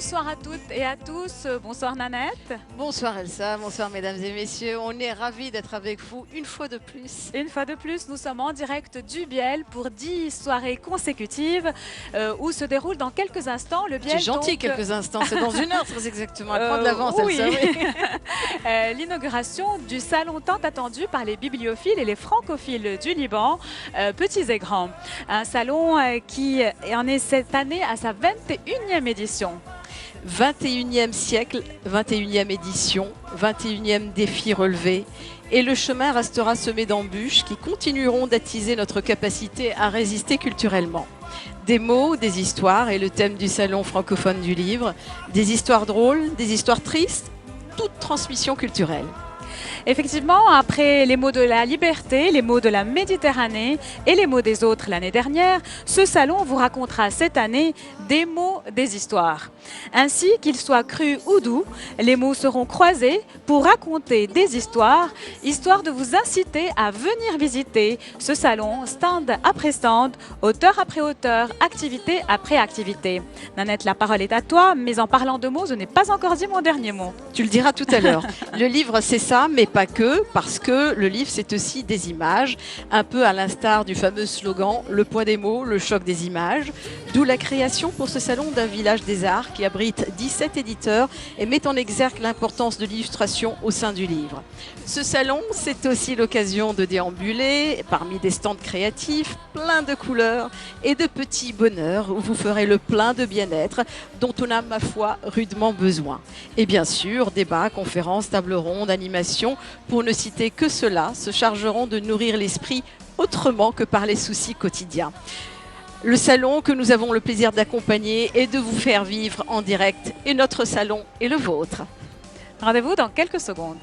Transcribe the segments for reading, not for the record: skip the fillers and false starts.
Bonsoir à toutes et à tous. Bonsoir Nanette. Bonsoir Elsa, bonsoir mesdames et messieurs. On est ravis d'être avec vous une fois de plus. Une fois de plus, nous sommes en direct du Biel pour 10 soirées consécutives où se déroule dans quelques instants le Biel. C'est gentil, donc, quelques instants, c'est dans une heure très exactement. À prendre l'avance, oui. Elsa. Oui. L'inauguration du salon tant attendu par les bibliophiles et les francophiles du Liban, petits et grands. Un salon qui en est cette année à sa 21e édition. 21e siècle, 21e édition, 21e défi relevé. Et le chemin restera semé d'embûches qui continueront d'attiser notre capacité à résister culturellement. Des mots, des histoires est le thème du salon francophone du livre. Des histoires drôles, des histoires tristes, toute transmission culturelle. Effectivement, après les mots de la liberté, les mots de la Méditerranée et les mots des autres l'année dernière, ce salon vous racontera cette année des mots, des histoires. Ainsi qu'ils soient crus ou doux, les mots seront croisés pour raconter des histoires, histoire de vous inciter à venir visiter ce salon, stand après stand, auteur après auteur, activité après activité. Nanette, la parole est à toi, mais en parlant de mots, je n'ai pas encore dit mon dernier mot. Tu le diras tout à l'heure. Le livre, c'est ça, mais pas que, parce que le livre, c'est aussi des images, un peu à l'instar du fameux slogan « Le poids des mots, le choc des images », d'où la création pour ce salon d'un village des arts qui abrite 17 éditeurs et met en exergue l'importance de l'illustration au sein du livre. Ce salon, c'est aussi l'occasion de déambuler parmi des stands créatifs, plein de couleurs et de petits bonheurs où vous ferez le plein de bien-être dont on a, ma foi, rudement besoin. Et bien sûr, débats, conférences, tables rondes, animations, pour ne citer que cela, se chargeront de nourrir l'esprit autrement que par les soucis quotidiens. Le salon que nous avons le plaisir d'accompagner et de vous faire vivre en direct est notre salon et le vôtre. Rendez-vous dans quelques secondes.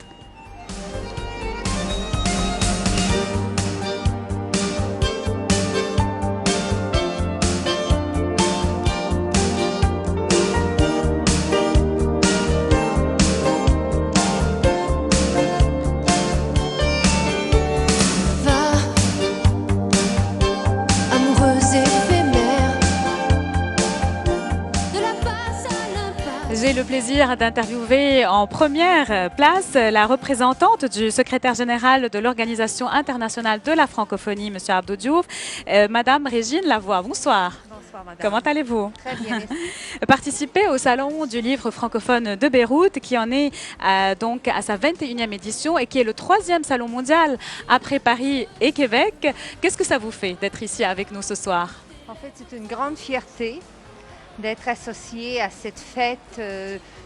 J'ai le plaisir d'interviewer en première place la représentante du secrétaire général de l'Organisation internationale de la francophonie, M. Abdou Diouf, Madame Régine Lavoie. Bonsoir. Bonsoir, madame. Comment allez-vous? Très bien, merci. Participer au Salon du livre francophone de Beyrouth, qui en est donc à sa 21e édition et qui est le 3e salon mondial après Paris et Québec. Qu'est-ce que ça vous fait d'être ici avec nous ce soir? En fait, c'est une grande fierté d'être associée à cette fête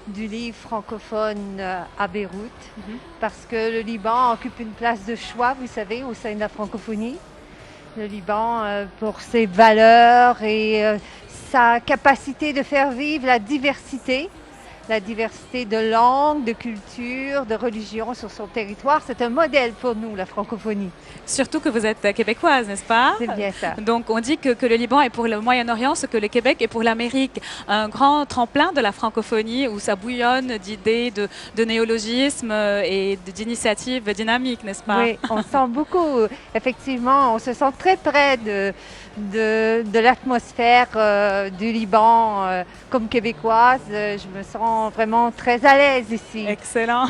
du livre francophone à Beyrouth, parce que le Liban occupe une place de choix, vous savez, au sein de la francophonie. Le Liban, pour ses valeurs et sa capacité de faire vivre la diversité de langues, de cultures, de religions sur son territoire. C'est un modèle pour nous, la francophonie. Surtout que vous êtes québécoise, n'est-ce pas? C'est bien ça. Donc on dit que le Liban est pour le Moyen-Orient ce que le Québec est pour l'Amérique. Un grand tremplin de la francophonie où ça bouillonne d'idées, de néologismes et d'initiatives dynamiques, n'est-ce pas? Oui, on sent beaucoup. Effectivement, on se sent très près de l'atmosphère du Liban comme québécoise. Je me sens vraiment très à l'aise ici. Excellent.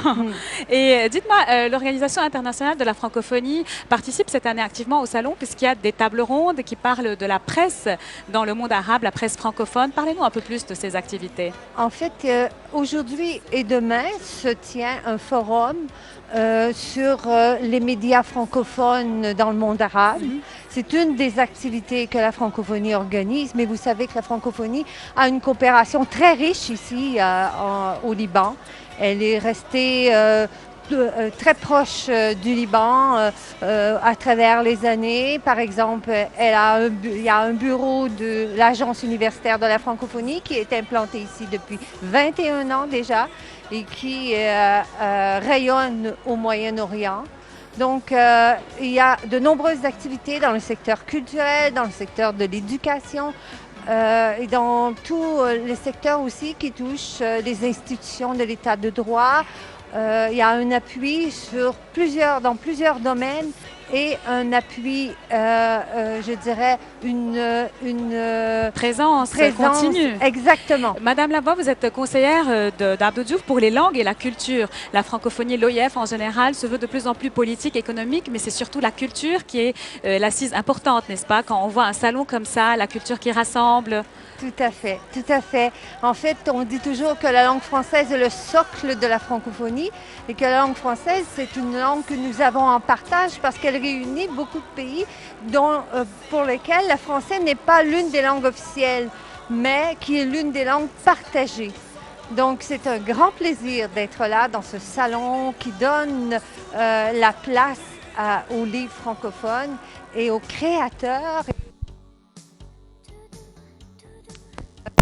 Et dites-moi, l'Organisation internationale de la francophonie participe cette année activement au salon puisqu'il y a des tables rondes qui parlent de la presse dans le monde arabe, la presse francophone. Parlez-nous un peu plus de ces activités. En fait, aujourd'hui et demain se tient un forum sur les médias francophones dans le monde arabe. C'est une des activités que la francophonie organise, mais vous savez que la francophonie a une coopération très riche ici au Liban. Elle est restée très proche du Liban à travers les années. Par exemple, il y a un bureau de l'Agence universitaire de la francophonie qui est implanté ici depuis 21 ans déjà et qui rayonne au Moyen-Orient. Donc, il y a de nombreuses activités dans le secteur culturel, dans le secteur de l'éducation et dans tous les secteurs aussi qui touchent les institutions de l'État de droit. Il y a un appui dans plusieurs domaines et un appui, je dirais, une Présence continue. Exactement. Madame Lavoie, vous êtes conseillère d'Abdou Diouf pour les langues et la culture. La francophonie, l'OIF en général, se veut de plus en plus politique, économique, mais c'est surtout la culture qui est l'assise importante, n'est-ce pas? Quand on voit un salon comme ça, la culture qui rassemble. Tout à fait, tout à fait. En fait, on dit toujours que la langue française est le socle de la francophonie et que la langue française, c'est une langue que nous avons en partage parce qu'elle réunit beaucoup de pays pour lesquels le français n'est pas l'une des langues officielles, mais qui est l'une des langues partagées. Donc, c'est un grand plaisir d'être là dans ce salon qui donne la place aux livres francophones et aux créateurs.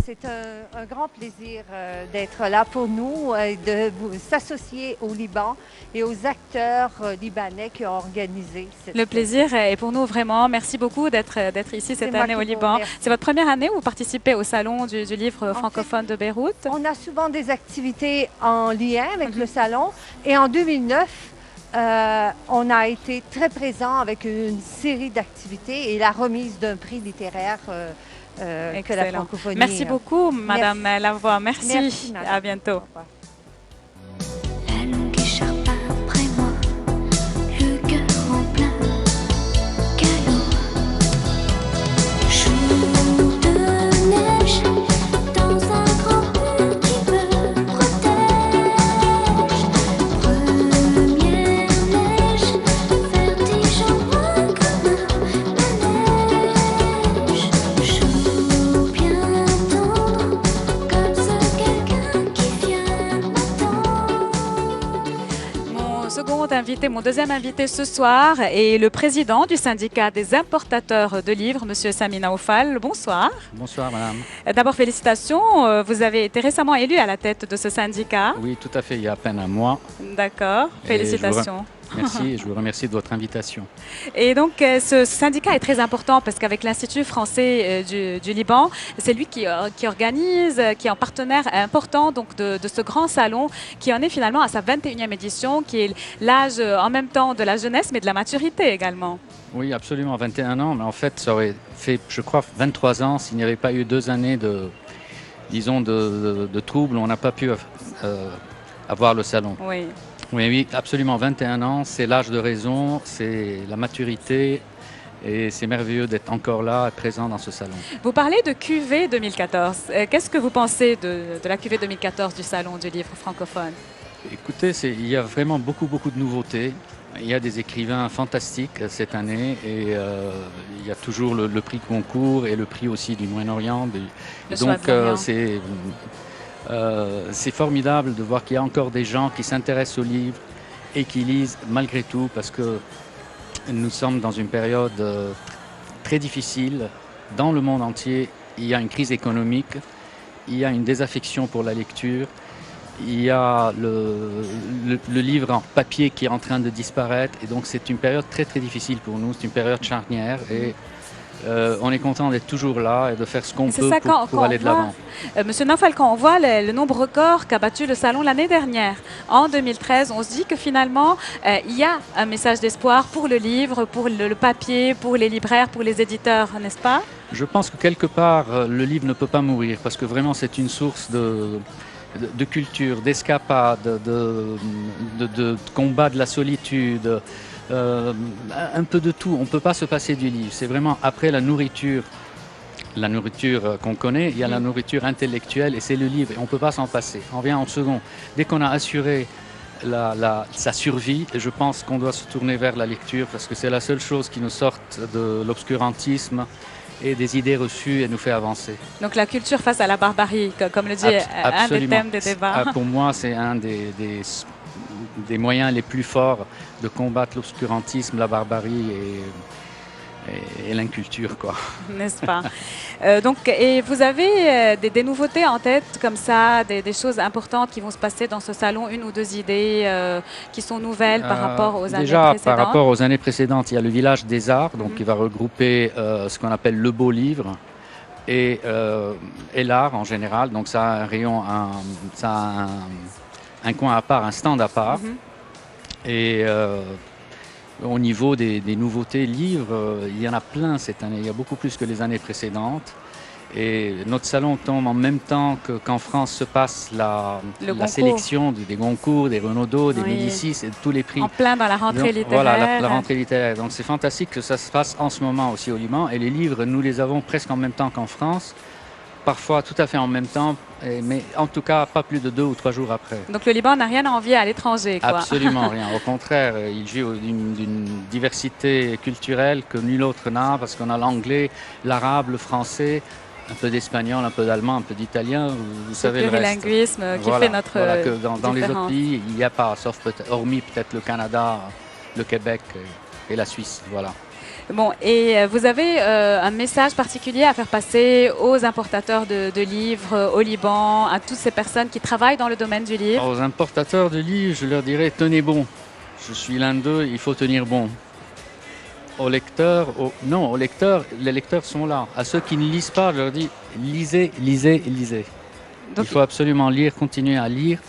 C'est un grand plaisir d'être là pour nous et de s'associer au Liban et aux acteurs libanais qui ont organisé Le plaisir est pour nous vraiment. Merci beaucoup d'être ici cette année au Liban. C'est votre première année où vous participez au salon du livre francophone de Beyrouth? On a souvent des activités en lien avec le salon et en 2009, on a été très présent avec une série d'activités et la remise d'un prix littéraire que la francophonie. Merci beaucoup, Madame Lavoie. Merci. À bientôt. La longue écharpe après moi, le cœur en plein galop. Jour de neige dans un grand mur qui me protège. Première neige, vertige en moi comme un manège. Jour bien tendre, comme ce quelqu'un qui vient m'attendre. Mon deuxième invité ce soir est le président du syndicat des importateurs de livres, Monsieur Sami Naoufal. Bonsoir. Bonsoir, madame. D'abord, félicitations. Vous avez été récemment élu à la tête de ce syndicat. Oui, tout à fait, il y a à peine un mois. D'accord. Félicitations. Merci, je vous remercie de votre invitation. Et donc, ce syndicat est très important parce qu'avec l'Institut français du Liban, c'est lui qui organise, qui est un partenaire important donc, de ce grand salon qui en est finalement à sa 21e édition, qui est l'âge en même temps de la jeunesse mais de la maturité également. Oui, absolument, 21 ans, mais en fait, ça aurait fait, je crois, 23 ans s'il n'y avait pas eu 2 années disons, de troubles où on n'a pas pu avoir le salon. Oui. Oui, absolument, 21 ans, c'est l'âge de raison, c'est la maturité et c'est merveilleux d'être encore là, présent dans ce salon. Vous parlez de QV 2014. Qu'est-ce que vous pensez de la QV 2014 du Salon du livre francophone? Écoutez, il y a vraiment beaucoup de nouveautés. Il y a des écrivains fantastiques cette année et il y a toujours le prix concours et le prix aussi du Moyen-Orient. Donc c'est formidable de voir qu'il y a encore des gens qui s'intéressent aux livres et qui lisent malgré tout parce que nous sommes dans une période très difficile. Dans le monde entier, il y a une crise économique, il y a une désaffection pour la lecture, il y a le livre en papier qui est en train de disparaître et donc c'est une période très difficile pour nous, c'est une période charnière et on est content d'être toujours là et de faire ce qu'on peut pour aller de l'avant. Monsieur Naoufal, quand on voit le nombre record qu'a battu le salon l'année dernière, en 2013, on se dit que finalement, il y a un message d'espoir pour le livre, pour le papier, pour les libraires, pour les éditeurs, n'est-ce pas? Je pense que quelque part, le livre ne peut pas mourir parce que vraiment c'est une source de culture, d'escapade, de combat de la solitude. Un peu de tout, on ne peut pas se passer du livre. C'est vraiment après la nourriture qu'on connaît, il y a la nourriture intellectuelle et c'est le livre et on ne peut pas s'en passer. On vient en second. Dès qu'on a assuré sa survie, je pense qu'on doit se tourner vers la lecture parce que c'est la seule chose qui nous sorte de l'obscurantisme et des idées reçues et nous fait avancer. Donc la culture face à la barbarie, comme le dit un des thèmes des débats. Pour moi, c'est un des moyens les plus forts de combattre l'obscurantisme, la barbarie et l'inculture, quoi. N'est-ce pas? Et vous avez des nouveautés en tête comme ça, des choses importantes qui vont se passer dans ce salon, une ou deux idées qui sont nouvelles par rapport aux années précédentes? Déjà, par rapport aux années précédentes, il y a le Village des Arts, donc qui va regrouper ce qu'on appelle le beau livre et l'art en général. Donc ça a un rayon, ça a un coin à part, un stand à part. Et Au niveau des nouveautés livres, il y en a plein cette année. Il y a beaucoup plus que les années précédentes. Et notre salon tombe en même temps qu'en France se passe la concours. sélection des Goncourt, des Renaudot, des Oui. Médicis et de tous les prix. En plein dans la rentrée Donc, voilà, littéraire. la rentrée littéraire. Donc c'est fantastique que ça se passe en ce moment aussi au Liban. Et les livres, nous les avons presque en même temps qu'en France. Parfois tout à fait en même temps, mais en tout cas pas plus de 2 ou 3 jours après. Donc le Liban n'a rien à envier à l'étranger, quoi. Absolument rien. Au contraire, il jouit d'une diversité culturelle que nul autre n'a, parce qu'on a l'anglais, l'arabe, le français, un peu d'espagnol, un peu d'allemand, un peu d'italien. Vous Ce savez le reste. plurilinguisme qui fait notre Voilà, que dans les autres différence. pays, il n'y a pas, sauf hormis peut-être le Canada, le Québec et la Suisse. Voilà. Bon, et vous avez un message particulier à faire passer aux importateurs de livres au Liban, à toutes ces personnes qui travaillent dans le domaine du livre? Aux importateurs de livres, je leur dirais tenez bon. Je suis l'un d'eux, il faut tenir bon. Aux lecteurs, non, aux lecteurs, les lecteurs sont là. À ceux qui ne lisent pas, je leur dis lisez, lisez, lisez. Donc, Il faut absolument lire, continuer à lire.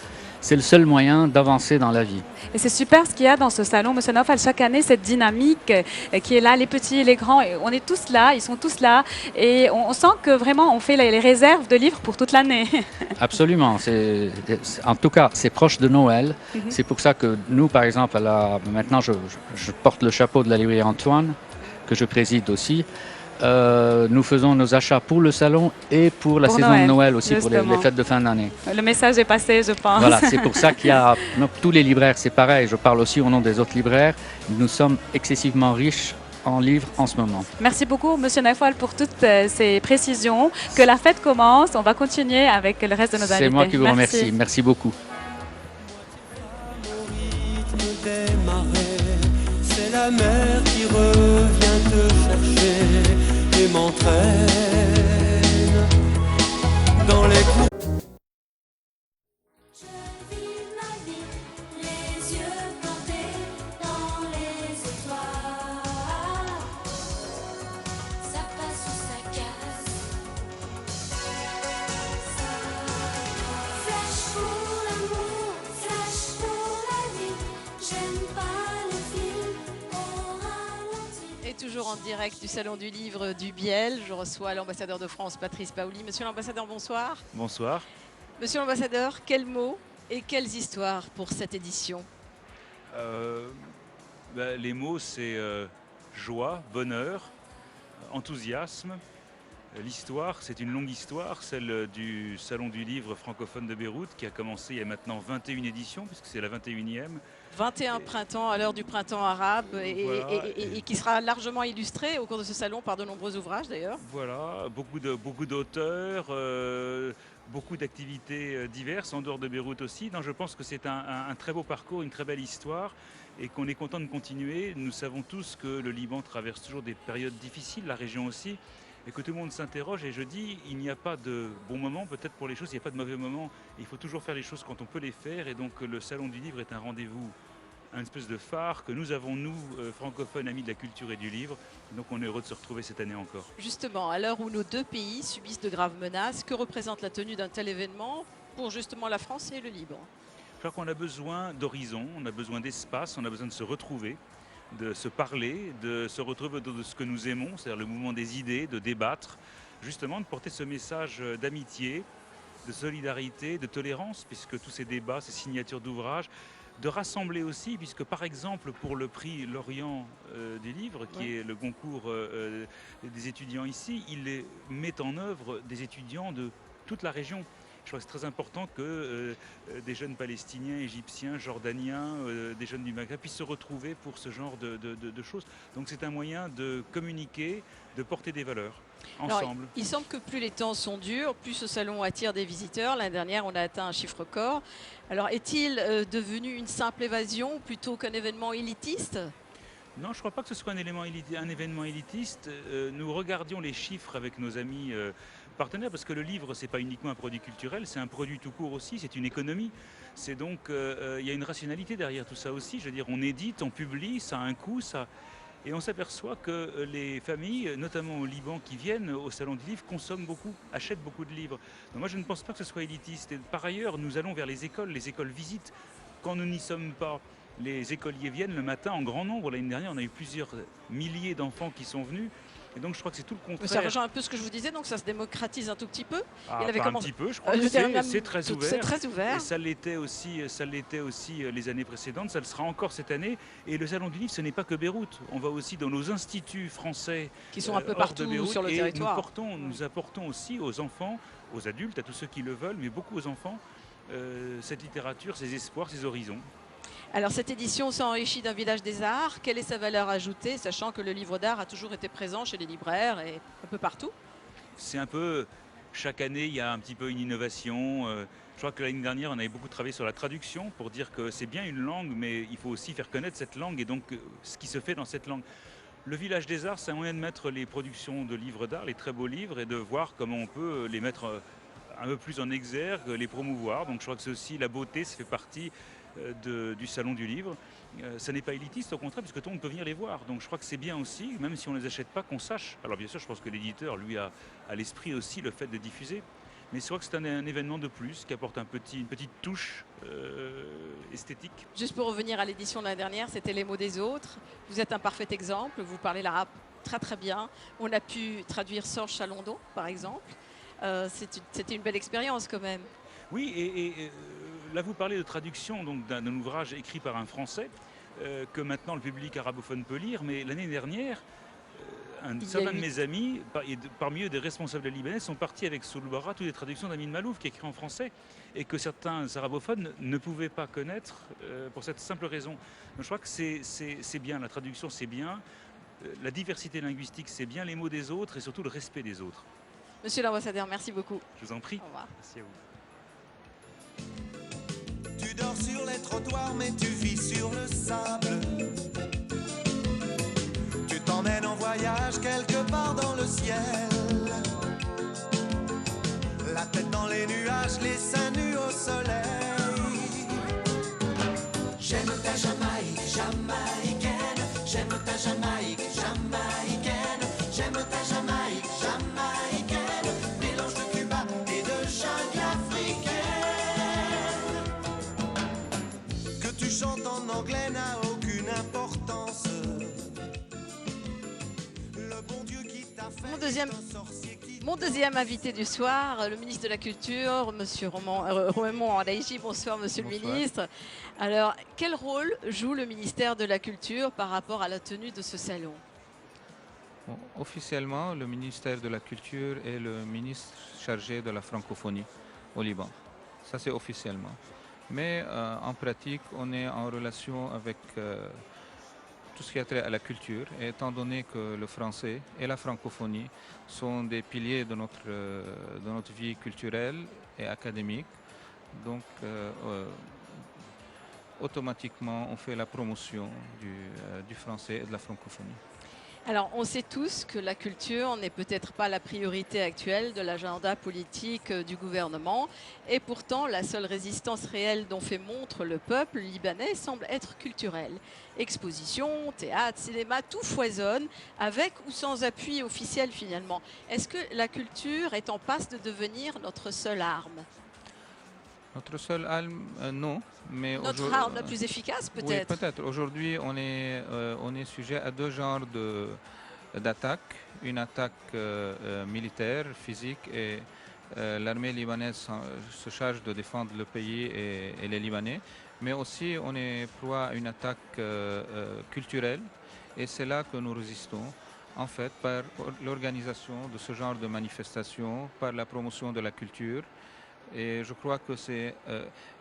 C'est le seul moyen d'avancer dans la vie. et c'est super ce qu'il y a dans ce salon, Monsieur Naufal, chaque année, cette dynamique qui est là, les petits et les grands, et on est tous là, ils sont tous là, et on sent que vraiment on fait les réserves de livres pour toute l'année. Absolument. En tout cas, c'est proche de Noël. Mhm. C'est pour ça que nous, par exemple, maintenant, je porte le chapeau de la librairie Antoine, que je préside aussi. Nous faisons nos achats pour le salon et pour la Pour saison Noël, de Noël aussi, pour justement. les fêtes de fin d'année. Le message est passé, je pense. Voilà, c'est pour ça qu'il y a tous les libraires, c'est pareil. Je parle aussi au nom des autres libraires. Nous sommes excessivement riches en livres en ce moment. Merci beaucoup, Monsieur Naufal, pour toutes ces précisions. Que la fête commence, on va continuer avec le reste de nos invités. C'est moi qui vous Merci. remercie. Merci beaucoup. Au rythme des marées, c'est la mer qui revient te chercher et m'entraîne dans les cours. Je vis ma vie, les yeux plantés dans les étoiles. Ça passe ou ça casse. Flash pour l'amour, flash pour la vie. J'aime pas le film au ralenti. Et toujours en direct du Salon du Livre du Biel, je reçois l'ambassadeur de France, Patrice Paoli. Monsieur l'ambassadeur, bonsoir. Bonsoir. Monsieur l'ambassadeur, quels mots et quelles histoires pour cette édition? Les mots, c'est joie, bonheur, enthousiasme. L'histoire, c'est une longue histoire, celle du Salon du Livre francophone de Beyrouth, qui a commencé il y a maintenant 21 éditions, puisque c'est la 21e. 21 printemps à l'heure du printemps arabe Voilà. et qui sera largement illustré au cours de ce salon par de nombreux ouvrages d'ailleurs. Voilà, beaucoup d'auteurs, beaucoup d'activités diverses en dehors de Beyrouth aussi. Non, je pense que c'est un très beau parcours, une très belle histoire et qu'on est content de continuer. Nous savons tous que le Liban traverse toujours des périodes difficiles, la région aussi, et que tout le monde s'interroge. Et je dis, il n'y a pas de bon moment peut-être pour les choses, il n'y a pas de mauvais moment. Il faut toujours faire les choses quand on peut les faire. Et donc le Salon du Livre est un rendez-vous, un espèce de phare que nous avons, nous, francophones, amis de la culture et du livre. Donc on est heureux de se retrouver cette année encore. Justement, à l'heure où nos deux pays subissent de graves menaces, que représente la tenue d'un tel événement pour justement la France et le Liban? Je crois qu'on a besoin d'horizon, on a besoin d'espace, on a besoin de se retrouver, de se parler, de se retrouver autour de ce que nous aimons, c'est-à-dire le mouvement des idées, de débattre, justement de porter ce message d'amitié, de solidarité, de tolérance, puisque tous ces débats, ces signatures d'ouvrages, de rassembler aussi, puisque par exemple pour le prix Lorient du livre, qui est le concours des étudiants ici, il met en œuvre des étudiants de toute la région. Je crois que c'est très important que des jeunes Palestiniens, Égyptiens, Jordaniens, des jeunes du Maghreb puissent se retrouver pour ce genre de choses. Donc c'est un moyen de communiquer, de porter des valeurs ensemble. Alors, il semble que plus les temps sont durs, plus ce salon attire des visiteurs. L'année dernière, on a atteint un chiffre record. Alors est-il devenu une simple évasion plutôt qu'un événement élitiste? Non, je ne crois pas que ce soit un événement élitiste. Nous regardions les chiffres avec nos amis partenaires, parce que le livre, ce n'est pas uniquement un produit culturel, c'est un produit tout court aussi, c'est une économie. C'est donc, il y a une rationalité derrière tout ça aussi. Je veux dire, on édite, on publie, ça a un coût, ça... Et on s'aperçoit que les familles, notamment au Liban, qui viennent au Salon du Livre, consomment beaucoup, achètent beaucoup de livres. Donc moi, je ne pense pas que ce soit élitiste. Et par ailleurs, nous allons vers les écoles visitent quand nous n'y sommes pas. les écoliers viennent le matin en grand nombre. L'année dernière, on a eu plusieurs milliers d'enfants qui sont venus. Et donc je crois que c'est tout le contraire. Ça rejoint un peu ce que je vous disais, donc ça se démocratise un tout petit peu. Ah, Il avait pas un commencé- petit peu, je crois je que dirais même c'est très tout- ouvert. C'est très ouvert. Et ça l'était aussi les années précédentes, ça le sera encore cette année. Et le Salon du Livre, ce n'est pas que Beyrouth. On va aussi dans nos instituts français Qui sont un peu hors partout de Beyrouth, sur le et territoire. nous apportons aussi aux enfants, aux adultes, à tous ceux qui le veulent, mais beaucoup aux enfants, cette littérature, ces espoirs, ces horizons. Alors cette édition s'enrichit d'un village des arts. Quelle est sa valeur ajoutée, sachant que le livre d'art a toujours été présent chez les libraires et un peu partout? C'est un peu, chaque année, il y a un petit peu une innovation. Je crois que l'année dernière, on avait beaucoup travaillé sur la traduction pour dire que c'est bien une langue, mais il faut aussi faire connaître cette langue et donc ce qui se fait dans cette langue. Le village des arts, c'est un moyen de mettre les productions de livres d'art, les très beaux livres, et de voir comment on peut les mettre un peu plus en exergue, les promouvoir. Donc je crois que c'est aussi la beauté, ça fait partie du Salon du Livre. Ça n'est pas élitiste, au contraire, puisque tout le monde peut venir les voir. Donc je crois que c'est bien aussi, même si on ne les achète pas, qu'on sache. Alors bien sûr, je pense que l'éditeur, lui, a à l'esprit aussi le fait de diffuser. Mais je crois que c'est un événement de plus qui apporte une petite touche esthétique. Juste pour revenir à l'édition de l'année dernière, c'était Les mots des autres. Vous êtes un parfait exemple, vous parlez l'arabe très très bien. On a pu traduire Sorge Chalondon, par exemple. C'était une belle expérience quand même. Oui, et là vous parlez de traduction donc d'un ouvrage écrit par un Français que maintenant le public arabophone peut lire, mais l'année dernière, certains de mes amis, parmi eux des responsables libanais, sont partis avec sous le bras toutes les traductions d'Amin Malouf qui est écrit en français et que certains arabophones ne pouvaient pas connaître pour cette simple raison. Donc je crois que c'est bien, la traduction c'est bien, la diversité linguistique c'est bien, les mots des autres et surtout le respect des autres. Monsieur l'ambassadeur, merci beaucoup. Je vous en prie. Au revoir. Merci à vous. Tu dors sur les trottoirs mais tu vis sur le sable. Tu t'emmènes en voyage quelque part dans le ciel. La tête dans les nuages, les seins nus au soleil. J'aime ta Jamaïque, jamaïcaine. J'aime ta Jamaïque, jamaïcaine. J'aime ta Jamaïque, jamaïcaine. Mélange de Cuba et de jungle africaine. Que tu chantes en anglais n'a aucune importance. Le bon Dieu qui t'a fait est un sorcier qui Mon deuxième invité du soir, le ministre de la Culture, Monsieur Raymond Alaïji. Bonsoir, Monsieur le ministre. Alors, quel rôle joue le ministère de la Culture par rapport à la tenue de ce salon? Bon, officiellement, le ministère de la Culture est le ministre chargé de la francophonie au Liban. Ça, c'est officiellement. Mais en pratique, on est en relation avec tout ce qui a trait à la culture. Et étant donné que le français et la francophonie sont des piliers de notre vie culturelle et académique, donc automatiquement, on fait la promotion du français et de la francophonie. Alors, on sait tous que la culture n'est peut-être pas la priorité actuelle de l'agenda politique du gouvernement. Et pourtant, la seule résistance réelle dont fait montre le peuple libanais semble être culturelle. Expositions, théâtre, cinéma, tout foisonne, avec ou sans appui officiel finalement. Est-ce que la culture est en passe de devenir notre seule arme? Notre seule arme, non. Mais Notre arme la plus efficace peut-être? Oui, peut-être. Aujourd'hui, on est sujet à deux genres d'attaques. Une attaque militaire, physique, et l'armée libanaise se charge de défendre le pays et les Libanais. Mais aussi, on est proie à une attaque culturelle. Et c'est là que nous résistons, en fait, par l'organisation de ce genre de manifestations, par la promotion de la culture. Et je crois que c'est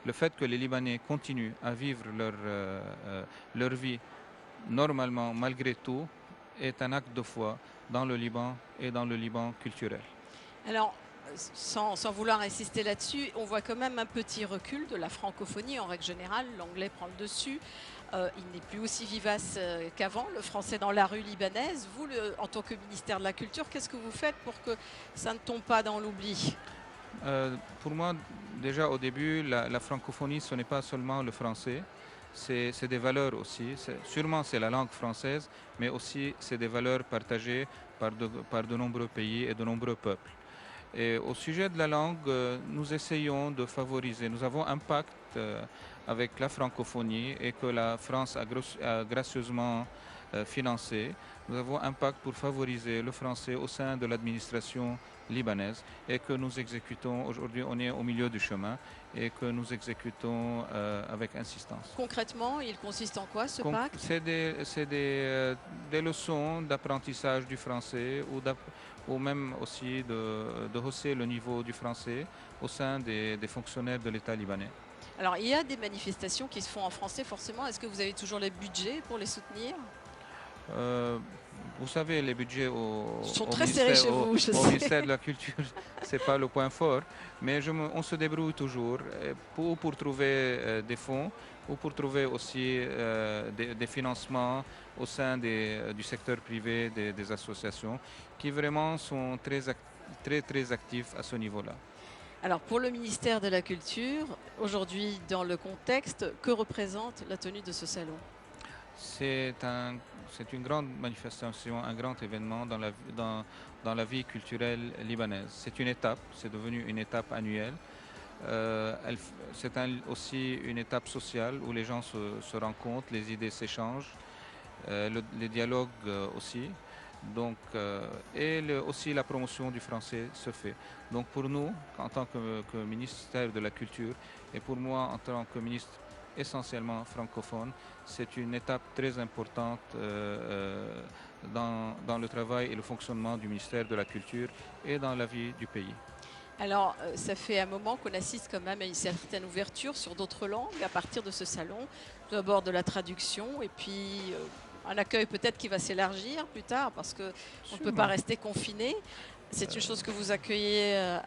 le fait que les Libanais continuent à vivre leur vie normalement, malgré tout, est un acte de foi dans le Liban et dans le Liban culturel. Alors, sans vouloir insister là-dessus, on voit quand même un petit recul de la francophonie en règle générale. L'anglais prend le dessus. Il n'est plus aussi vivace qu'avant, le français dans la rue libanaise. Vous, en tant que ministère de la Culture, qu'est-ce que vous faites pour que ça ne tombe pas dans l'oubli? Pour moi, déjà au début, la francophonie, ce n'est pas seulement le français, c'est des valeurs aussi. Sûrement, c'est la langue française, mais aussi c'est des valeurs partagées par de nombreux pays et de nombreux peuples. Et au sujet de la langue, nous essayons de favoriser. Nous avons un pacte avec la francophonie et que la France a gracieusement financé. Nous avons un pacte pour favoriser le français au sein de l'administration libanaise et que nous exécutons. Aujourd'hui, on est au milieu du chemin et que nous exécutons avec insistance. Concrètement, il consiste en quoi ce pacte? C'est des leçons d'apprentissage du français ou même aussi de hausser le niveau du français au sein des fonctionnaires de l'État libanais. Alors, il y a des manifestations qui se font en français forcément. Est-ce que vous avez toujours les budgets pour les soutenir? Vous savez, les budgets sont très serrés chez vous, je au sais. ministère de la Culture, c'est pas le point fort, mais on se débrouille toujours pour trouver des fonds ou pour trouver aussi des financements au sein du secteur privé, des associations, qui vraiment sont très actifs à ce niveau-là. Alors, pour le ministère de la Culture, aujourd'hui, dans le contexte, que représente la tenue de ce salon? C'est une grande manifestation, un grand événement dans la vie culturelle libanaise. C'est une étape, c'est devenu une étape annuelle. C'est aussi une étape sociale où les gens se rencontrent, les idées s'échangent, les dialogues aussi. Donc, aussi la promotion du français se fait. Donc pour nous, en tant que ministère de la Culture, et pour moi en tant que ministre essentiellement francophone, c'est une étape très importante dans le travail et le fonctionnement du ministère de la Culture et dans la vie du pays. Alors, ça fait un moment qu'on assiste quand même à une certaine ouverture sur d'autres langues à partir de ce salon. Tout d'abord de la traduction et puis un accueil peut-être qui va s'élargir plus tard parce qu'on ne peut pas rester confiné. C'est une chose que vous accueillez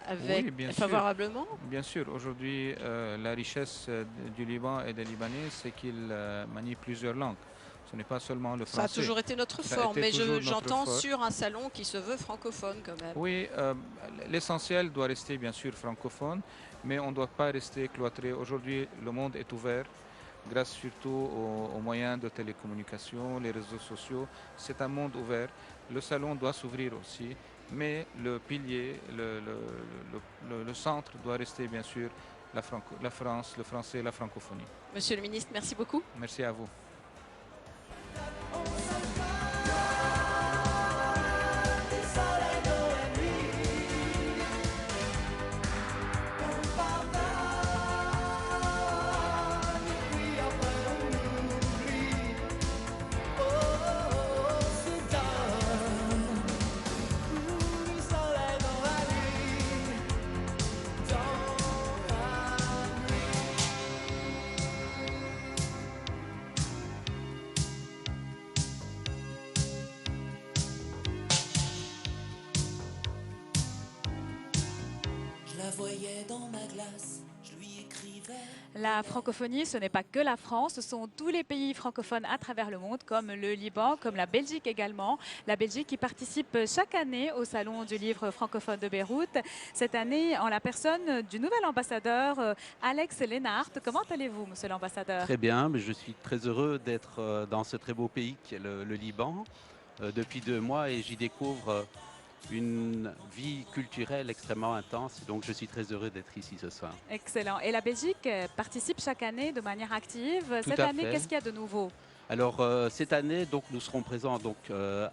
favorablement? Bien sûr. Aujourd'hui, la richesse du Liban et des Libanais, c'est qu'ils manient plusieurs langues. Ce n'est pas seulement le français. Ça a toujours été notre force, mais j'entends sur un salon qui se veut francophone quand même. Oui, l'essentiel doit rester bien sûr francophone, mais on ne doit pas rester cloîtré. Aujourd'hui, le monde est ouvert, grâce surtout aux moyens de télécommunication, les réseaux sociaux. C'est un monde ouvert. Le salon doit s'ouvrir aussi, mais le pilier, le centre doit rester bien sûr la France, le français, la francophonie. Monsieur le ministre, merci beaucoup. Merci à vous. Voyais dans ma glace, je lui écrivais. La francophonie, ce n'est pas que la France, ce sont tous les pays francophones à travers le monde, comme le Liban, comme la Belgique également. La Belgique qui participe chaque année au Salon du livre francophone de Beyrouth. Cette année, en la personne du nouvel ambassadeur, Alex Lennart. Comment allez-vous, monsieur l'ambassadeur? Très bien, mais je suis très heureux d'être dans ce très beau pays qui est le Liban depuis 2 mois et j'y découvre une vie culturelle extrêmement intense. Donc, je suis très heureux d'être ici ce soir. Excellent. Et la Belgique participe chaque année de manière active. Tout Cette à année, fait. qu'est-ce qu'il y a de nouveau? Alors, cette année, donc, nous serons présents donc,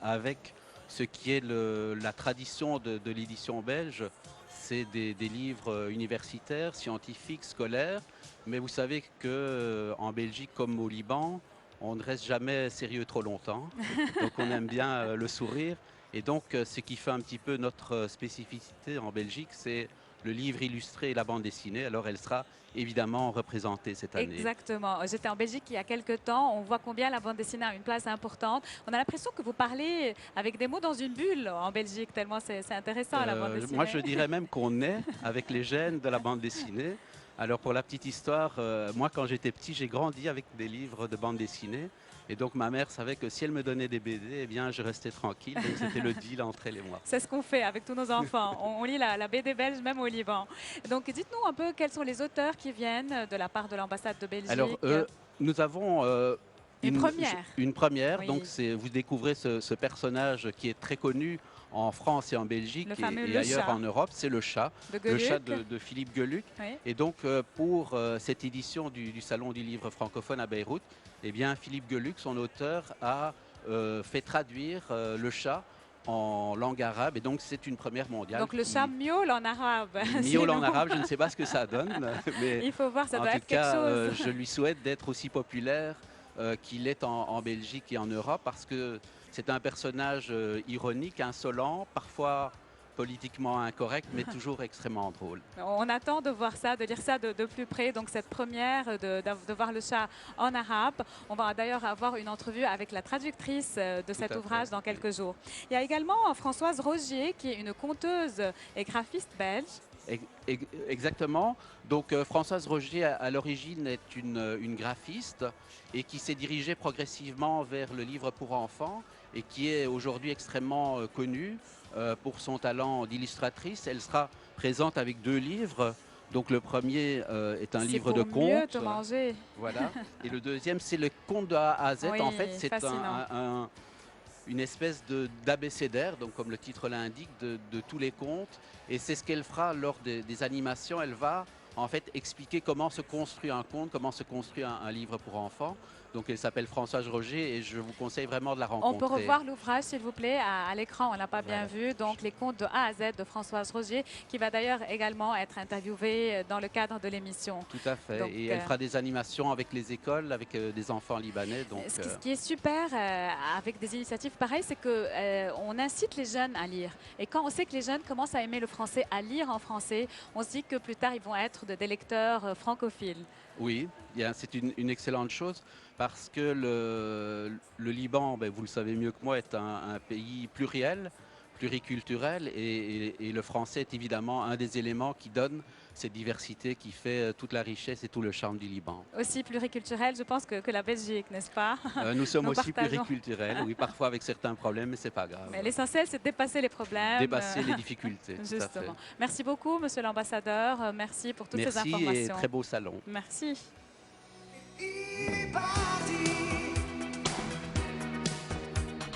avec ce qui est la tradition de l'édition belge. C'est des livres universitaires, scientifiques, scolaires. Mais vous savez qu'en Belgique, comme au Liban, on ne reste jamais sérieux trop longtemps. Donc, on aime bien le sourire. Et donc, ce qui fait un petit peu notre spécificité en Belgique, c'est le livre illustré et la bande dessinée. Alors, elle sera évidemment représentée cette année. Exactement. J'étais en Belgique il y a quelques temps. On voit combien la bande dessinée a une place importante. On a l'impression que vous parlez avec des mots dans une bulle en Belgique, tellement c'est intéressant la bande dessinée. Moi, je dirais même qu'on est avec les gènes de la bande dessinée. Alors, pour la petite histoire, moi, quand j'étais petit, j'ai grandi avec des livres de bande dessinée. Et donc, ma mère savait que si elle me donnait des BD, eh bien, je restais tranquille. Donc, c'était le deal entre elle et moi. C'est ce qu'on fait avec tous nos enfants. On lit la BD belge même au Liban. Donc, dites-nous un peu quels sont les auteurs qui viennent de la part de l'ambassade de Belgique. Alors, nous avons Une première. Une première. Oui. Donc, vous découvrez ce personnage qui est très connu en France et en Belgique Le fameux et Le ailleurs Chat. en Europe. C'est le chat. De Le chat Gueuluc. de Philippe Gueuluc. Oui. Et donc, pour cette édition du Salon du livre francophone à Beyrouth, eh bien, Philippe Gueuluc, son auteur, a fait traduire le chat en langue arabe. Et donc, c'est une première mondiale. Donc le chat miaule en arabe. Miaule en Sinon, arabe, je ne sais pas ce que ça donne. Mais Il faut voir, ça en doit tout être quelque cas, chose. je lui souhaite d'être aussi populaire qu'il est en Belgique et en Europe, parce que c'est un personnage ironique, insolent, parfois politiquement incorrect, mais toujours extrêmement drôle. On attend de voir ça, de lire ça de plus près. Donc cette première, de voir le chat en arabe. On va d'ailleurs avoir une entrevue avec la traductrice de cet à ouvrage fait. dans quelques jours. Il y a également Françoise Rogier, qui est une conteuse et graphiste belge. Exactement. Donc Françoise Rogier, à l'origine, est une graphiste et qui s'est dirigée progressivement vers le livre pour enfants et qui est aujourd'hui extrêmement connue pour son talent d'illustratrice. Elle sera présente avec 2 livres. Donc le premier est un livre de C'est pour mieux contes. te manger. Voilà. Et le deuxième, c'est le conte de A à Z. Oui, En fait, c'est fascinant. une espèce d'abécédaire, donc comme le titre l'indique, de tous les contes. Et c'est ce qu'elle fera lors des animations. Elle va en fait expliquer comment se construit un conte, comment se construit un livre pour enfants. Donc elle s'appelle Françoise Roger et je vous conseille vraiment de la rencontrer. On peut revoir l'ouvrage, s'il vous plaît, à l'écran. On l'a pas bien Voilà. vu. Donc, les contes de A à Z de Françoise Rogier, qui va d'ailleurs également être interviewée dans le cadre de l'émission. Tout à fait. Donc, et elle fera des animations avec les écoles, avec des enfants libanais. Donc, Ce qui est super avec des initiatives pareilles, c'est qu'on incite les jeunes à lire. Et quand on sait que les jeunes commencent à aimer le français, à lire en français, on se dit que plus tard, ils vont être des lecteurs francophiles. oui, c'est une excellente chose parce que le Liban, ben, vous le savez mieux que moi, est un pays pluriel, pluriculturel et le français est évidemment un des éléments qui donne cette diversité qui fait toute la richesse et tout le charme du Liban. Aussi pluriculturel, je pense, que la Belgique, n'est-ce pas? Nous sommes Nous aussi partageons. pluriculturels, oui, parfois avec certains problèmes, mais c'est pas grave. Mais l'essentiel, c'est de dépasser les problèmes. Dépasser les difficultés. tout à fait. Justement. Merci beaucoup, Monsieur l'ambassadeur. Merci pour toutes ces Merci informations. et très beau salon. Merci. Il est parti.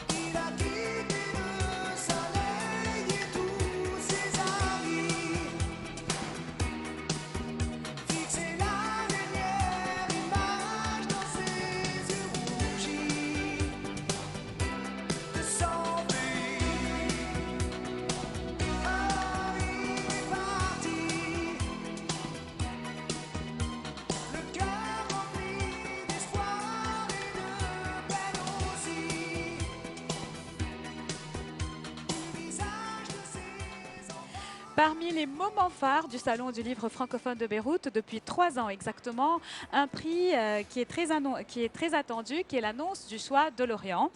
Il a quitté le soleil et tous ses amis. Fixé la dernière image dans ses yeux rougis de son pays. Ah, il est parti. Le cœur rempli d'espoir et de peine aussi. Du visage de ses enfants. Parmi les moments phares du Salon du livre francophone de Beyrouth, depuis 3 ans exactement, un prix qui est très attendu, qui est l'annonce du choix de l'Orient.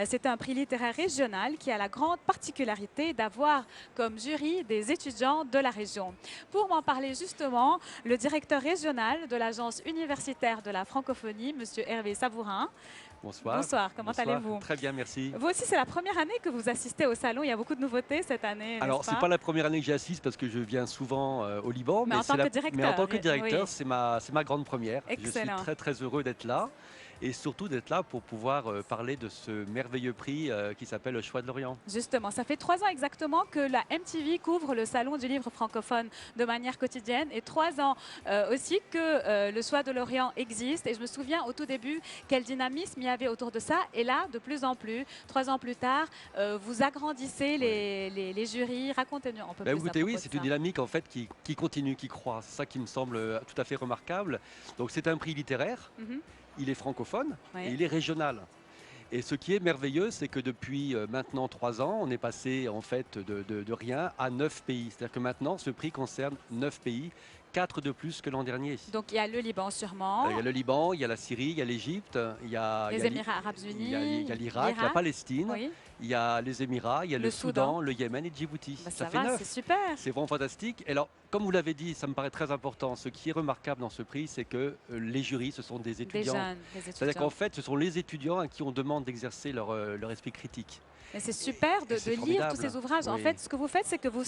C'est un prix littéraire régional qui a la grande particularité d'avoir comme jury des étudiants de la région. Pour m'en parler justement, le directeur régional de l'Agence universitaire de la francophonie, Monsieur Hervé Savourin. Bonsoir. Bonsoir, comment Bonsoir. allez-vous? Très bien, merci. Vous aussi, c'est la première année que vous assistez au Salon. Il y a beaucoup de nouveautés cette année, Alors, n'est-ce c'est pas la première année que j'y assiste parce que je viens souvent au Liban. Mais en tant que directeur, mais en tant que directeur, oui. c'est ma grande première. Excellent. Je suis très, très heureux d'être là. Et surtout d'être là pour pouvoir parler de ce merveilleux prix qui s'appelle le Choix de l'Orient. Justement, ça fait 3 ans exactement que la MTV couvre le Salon du livre francophone de manière quotidienne et 3 ans aussi que le Choix de l'Orient existe. Et je me souviens au tout début quel dynamisme il y avait autour de ça. Et là, de plus en plus, 3 ans plus tard, vous agrandissez les jurys. Racontez-nous un peu plus. Écoutez, à oui, propos c'est de une ça. dynamique en fait qui continue, qui croît. C'est ça qui me semble tout à fait remarquable. Donc c'est un prix littéraire. Mhm. Il est francophone Ouais. et il est régional. Et ce qui est merveilleux, c'est que depuis maintenant 3 ans, on est passé en fait de rien à 9 pays. C'est-à-dire que maintenant, ce prix concerne 9 pays, 4 de plus que l'an dernier. Donc il y a le Liban sûrement, Il y a le Liban, il y a la Syrie, il y a l'Égypte, il y a les Émirats Arabes Unis, il y a l'Irak, la Palestine, Oui. il y a les Émirats, il y a Le le Soudan. Soudan, le Yémen et Djibouti. Bah, ça fait va, 9. c'est super. C'est vraiment fantastique. Et alors, comme vous l'avez dit, ça me paraît très important. Ce qui est remarquable dans ce prix, c'est que les jurys, ce sont des Des étudiants. jeunes, des C'est-à-dire étudiants. qu'en fait, ce sont les étudiants à qui on demande d'exercer leur esprit critique. Mais c'est super de c'est lire tous formidable. ces ouvrages. En Oui. fait, ce que vous faites, c'est que vous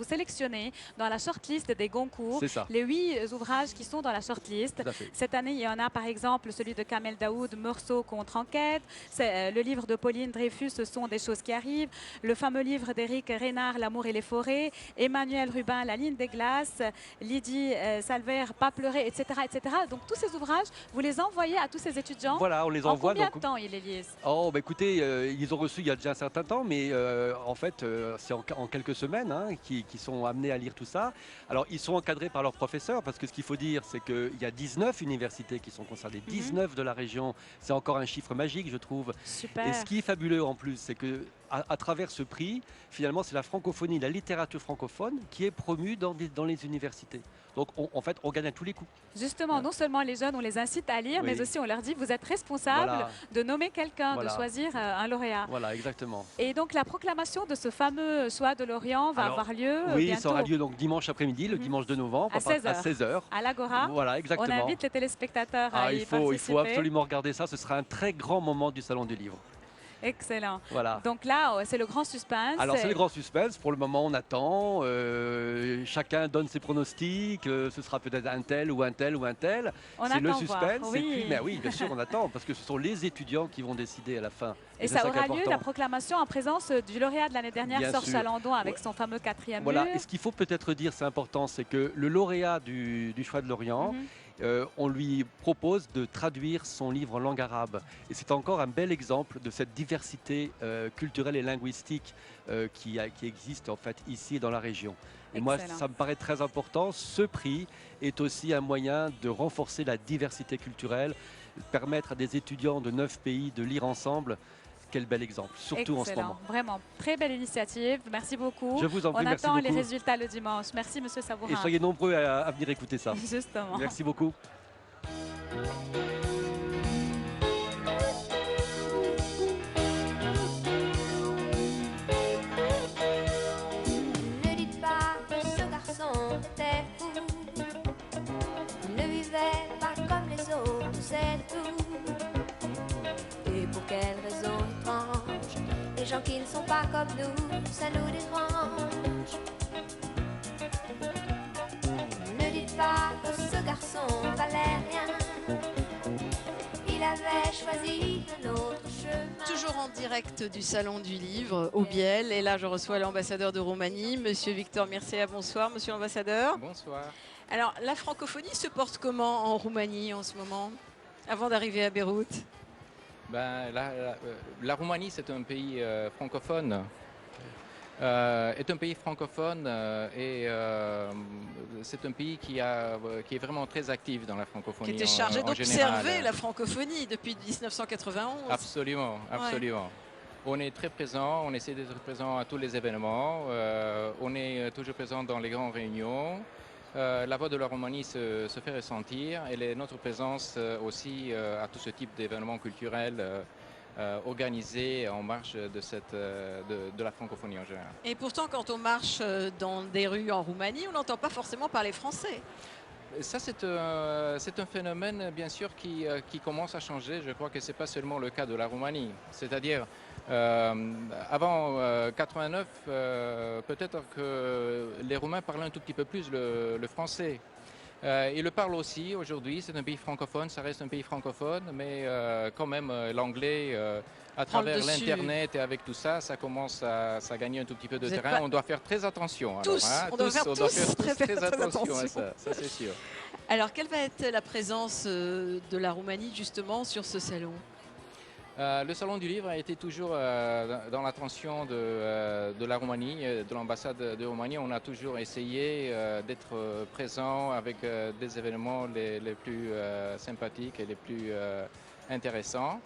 sélectionnez dans la shortlist des Goncourt C'est ça. les 8 ouvrages qui sont dans la shortlist. Tout à fait. Cette année, il y en a par exemple celui de Kamel Daoud, Meursault contre enquête. C'est le livre de Pauline Dreyfus, Ce sont des choses qui arrivent. Le fameux livre d'Éric Reynard, L'amour et les forêts. Emmanuel Rubin, La ligne des glaces. Lydie Salver, Pas pleurer, etc., etc. Donc tous ces ouvrages, vous les envoyez à tous ces étudiants. Voilà, on les En envoie. combien donc- de temps ils les lisent? Oh, bah écoutez, ils ont reçu il y a déjà un certain temps, mais en fait, c'est en quelques semaines qu'ils sont amenés à lire tout ça. Alors, ils sont encadrés par leurs professeurs, parce que ce qu'il faut dire, c'est qu'il y a 19 universités qui sont concernées, 19 de la région. C'est encore un chiffre magique, je trouve. Super. Et ce qui est fabuleux en plus, c'est que à travers ce prix, finalement, c'est la francophonie, la littérature francophone qui est promue dans les universités. Donc, en fait, on gagne à tous les coups. Justement, non seulement les jeunes, on les incite à lire, Oui. mais aussi on leur dit vous êtes responsable Voilà. de nommer quelqu'un, Voilà. de choisir un lauréat. Voilà, exactement. Et donc la proclamation de ce fameux choix de Lorient va Alors, avoir lieu Oui, bientôt ça aura lieu donc dimanche après-midi, le dimanche de novembre, à 16h. 16h. À l'Agora. Voilà, exactement. On invite les téléspectateurs à y il faut participer. absolument regarder ça. Ce sera un très grand moment du Salon du Livre. Excellent. Voilà. Donc là, c'est le grand suspense. Alors c'est le grand suspense. Pour le moment, on attend. Chacun donne ses pronostics. Ce sera peut-être un tel ou un tel ou un tel. On C'est le attend suspense. voir, Et oui. puis, mais oui, bien sûr, on attend parce que ce sont les étudiants qui vont décider à la fin. Et c'est ça qui est aura lieu, important. la proclamation, en présence du lauréat de l'année dernière, Bien Serge sûr. Chalandon, avec son fameux 4e Voilà, mur. et ce qu'il faut peut-être dire, c'est important, c'est que le lauréat du choix de l'Orient, on lui propose de traduire son livre en langue arabe. Et c'est encore un bel exemple de cette diversité culturelle et linguistique qui existe en fait ici dans la région. Et moi, Excellent. ça me paraît très important. Ce prix est aussi un moyen de renforcer la diversité culturelle, permettre à des étudiants de 9 pays de lire ensemble. Quel bel exemple, surtout en ce Excellent. moment. Vraiment, très belle initiative. Merci beaucoup. Je vous en prie, On merci attend les beaucoup. résultats le dimanche. Merci, Monsieur Sabourin. Et soyez nombreux à venir écouter ça. Justement. Merci beaucoup. Ne dites pas que ce garçon était fou. Il ne vivait pas comme les autres, c'est tout. Et pour quelle raison étrange, les gens qui ne sont pas comme nous, ça nous dérange. Ne dites pas que ce garçon valait rien. Il avait choisi un autre chemin. Toujours en direct du Salon du Livre au Biel. Et là, je reçois l'ambassadeur de Roumanie, Monsieur Victor Mircea. Bonsoir, Monsieur l'ambassadeur. Bonsoir. Alors, la francophonie se porte comment en Roumanie en ce moment, avant d'arriver à Beyrouth? Ben, la Roumanie, c'est un pays francophone. Est un pays francophone et c'est un pays qui est vraiment très actif dans la francophonie. Qui était chargé en d'observer général. la francophonie depuis 1991. Absolument, absolument. On est très présent, on essaie d'être présent à tous les événements, on est toujours présent dans les grandes réunions. La voix de la Roumanie se fait ressentir et notre présence aussi à tout ce type d'événements culturels organisés en marge de la francophonie en général. Et pourtant, quand on marche dans des rues en Roumanie, on n'entend pas forcément parler français. Ça, c'est un phénomène, bien sûr, qui commence à changer. Je crois que ce n'est pas seulement le cas de la Roumanie. C'est-à-dire, avant 89, peut-être que les Roumains parlaient un tout petit peu plus le français. Ils le parlent aussi aujourd'hui. C'est un pays francophone, ça reste un pays francophone, mais quand même, l'anglais, à travers dessus. l'Internet et avec tout ça, ça commence à gagner un tout petit peu de Vous êtes terrain. pas- On doit faire très attention. Tous, alors, hein. on doit faire tous très attention à attention. ça c'est sûr. Alors, quelle va être la présence de la Roumanie justement sur ce salon? Le Salon du Livre a été toujours dans l'attention de la Roumanie, de l'ambassade de Roumanie. On a toujours essayé d'être présent avec des événements les plus sympathiques et les plus intéressants.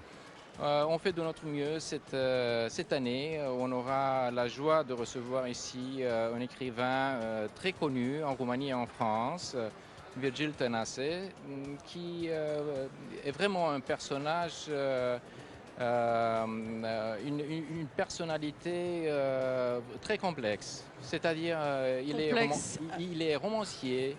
On fait de notre mieux cette année. On aura la joie de recevoir ici un écrivain très connu en Roumanie et en France, Virgil Tănase, qui est vraiment un personnage une personnalité très complexe. C'est-à-dire, il est romancier,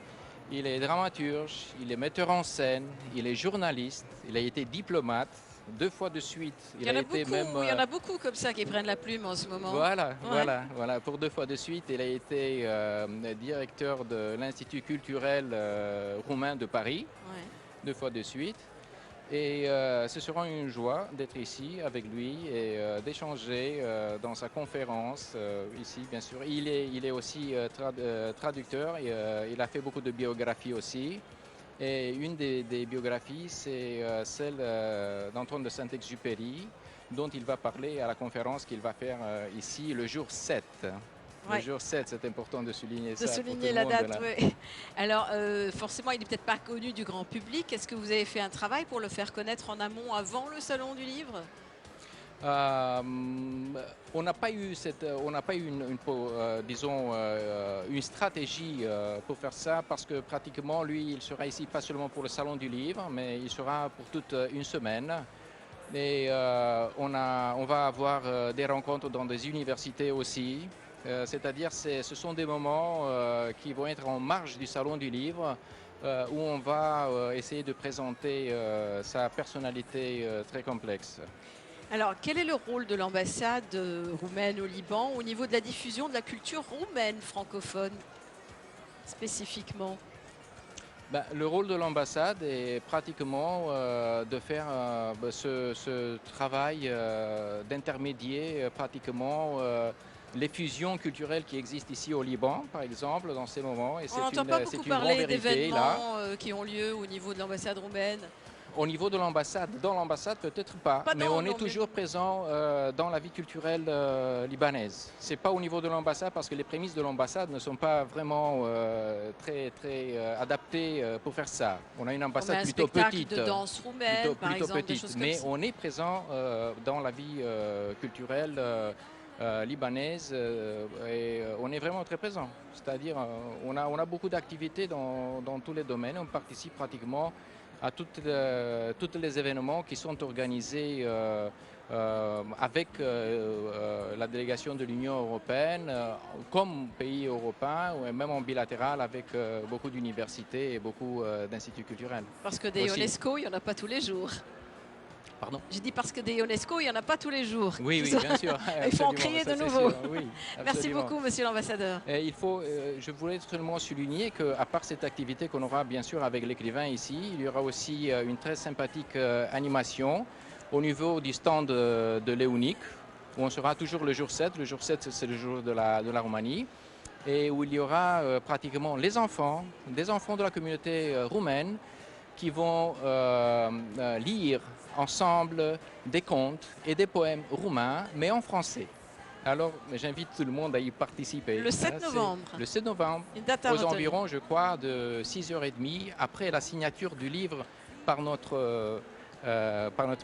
il est dramaturge, il est metteur en scène, il est journaliste, il a été diplomate 2 fois de suite. Il y en a beaucoup comme ça qui prennent la plume en ce moment. Voilà, voilà. Pour 2 fois de suite, il a été directeur de l'Institut culturel roumain de Paris, 2 fois de suite. Et ce sera une joie d'être ici avec lui et d'échanger dans sa conférence ici, bien sûr. Il est aussi traducteur, et, il a fait beaucoup de biographies aussi. Et une des biographies, c'est celle d'Antoine de Saint-Exupéry, dont il va parler à la conférence qu'il va faire ici le jour 7. Le jour 7, c'est important de souligner ça. De souligner la date, oui. Alors, forcément, il n'est peut-être pas connu du grand public. Est-ce que vous avez fait un travail pour le faire connaître en amont, avant le Salon du Livre ? On n'a pas eu une stratégie pour faire ça, parce que pratiquement, lui, il sera ici pas seulement pour le Salon du Livre, mais il sera pour toute une semaine. Et on va avoir des rencontres dans des universités aussi. C'est-à-dire ce sont des moments qui vont être en marge du Salon du Livre, où on va essayer de présenter sa personnalité très complexe. Alors, quel est le rôle de l'ambassade roumaine au Liban au niveau de la diffusion de la culture roumaine francophone, spécifiquement ? Le rôle de l'ambassade est pratiquement de faire ce travail d'intermédiaire, pratiquement les fusions culturelles qui existent ici au Liban, par exemple, dans ces moments. Et on n'entend pas beaucoup parler d'événements qui ont lieu au niveau de l'ambassade roumaine. Au niveau de l'ambassade, dans l'ambassade peut-être pas, mais on est toujours présent dans la vie culturelle libanaise. C'est pas au niveau de l'ambassade, parce que les prémices de l'ambassade ne sont pas vraiment très adaptées pour faire ça. On a une ambassade plutôt petite, de danse roumaine, par exemple, des choses comme mais ça. on est présent dans la vie culturelle libanaise et on est vraiment très présent. C'est-à-dire on a beaucoup d'activités dans tous les domaines. On participe pratiquement à tous les événements qui sont organisés avec la délégation de l'Union européenne, comme pays européen, ou même en bilatéral avec beaucoup d'universités et beaucoup d'instituts culturels. Parce que des UNESCO, il n'y en a pas tous les jours. Pardon ? J'ai dit parce que des UNESCO, il n'y en a pas tous les jours. Oui, bien sûr. Il faut en créer de nouveaux. Oui, merci beaucoup, monsieur l'ambassadeur. Je voulais seulement souligner qu'à part cette activité qu'on aura bien sûr avec l'écrivain ici, il y aura aussi une très sympathique animation au niveau du stand de Léonique, où on sera toujours le jour 7. Le jour 7, c'est le jour de la Roumanie, et où il y aura pratiquement des enfants de la communauté roumaine qui vont lire ensemble des contes et des poèmes roumains, mais en français. Alors, j'invite tout le monde à y participer. Le 7 novembre. Le 7 novembre, aux environs, je crois, de 6h30, après la signature du livre par notre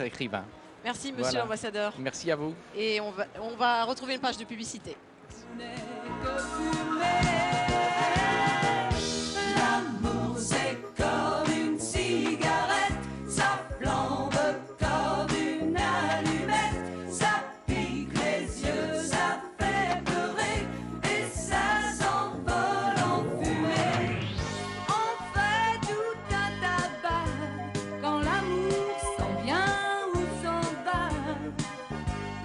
écrivain. Merci, monsieur l'ambassadeur. Merci à vous. Et on va retrouver une page de publicité. L'amour c'est comme une cigarette, ça flambe comme une allumette, ça pique les yeux, ça fait pleurer et ça s'envole en fumée. On fait tout un tabac quand l'amour s'en vient ou s'en va.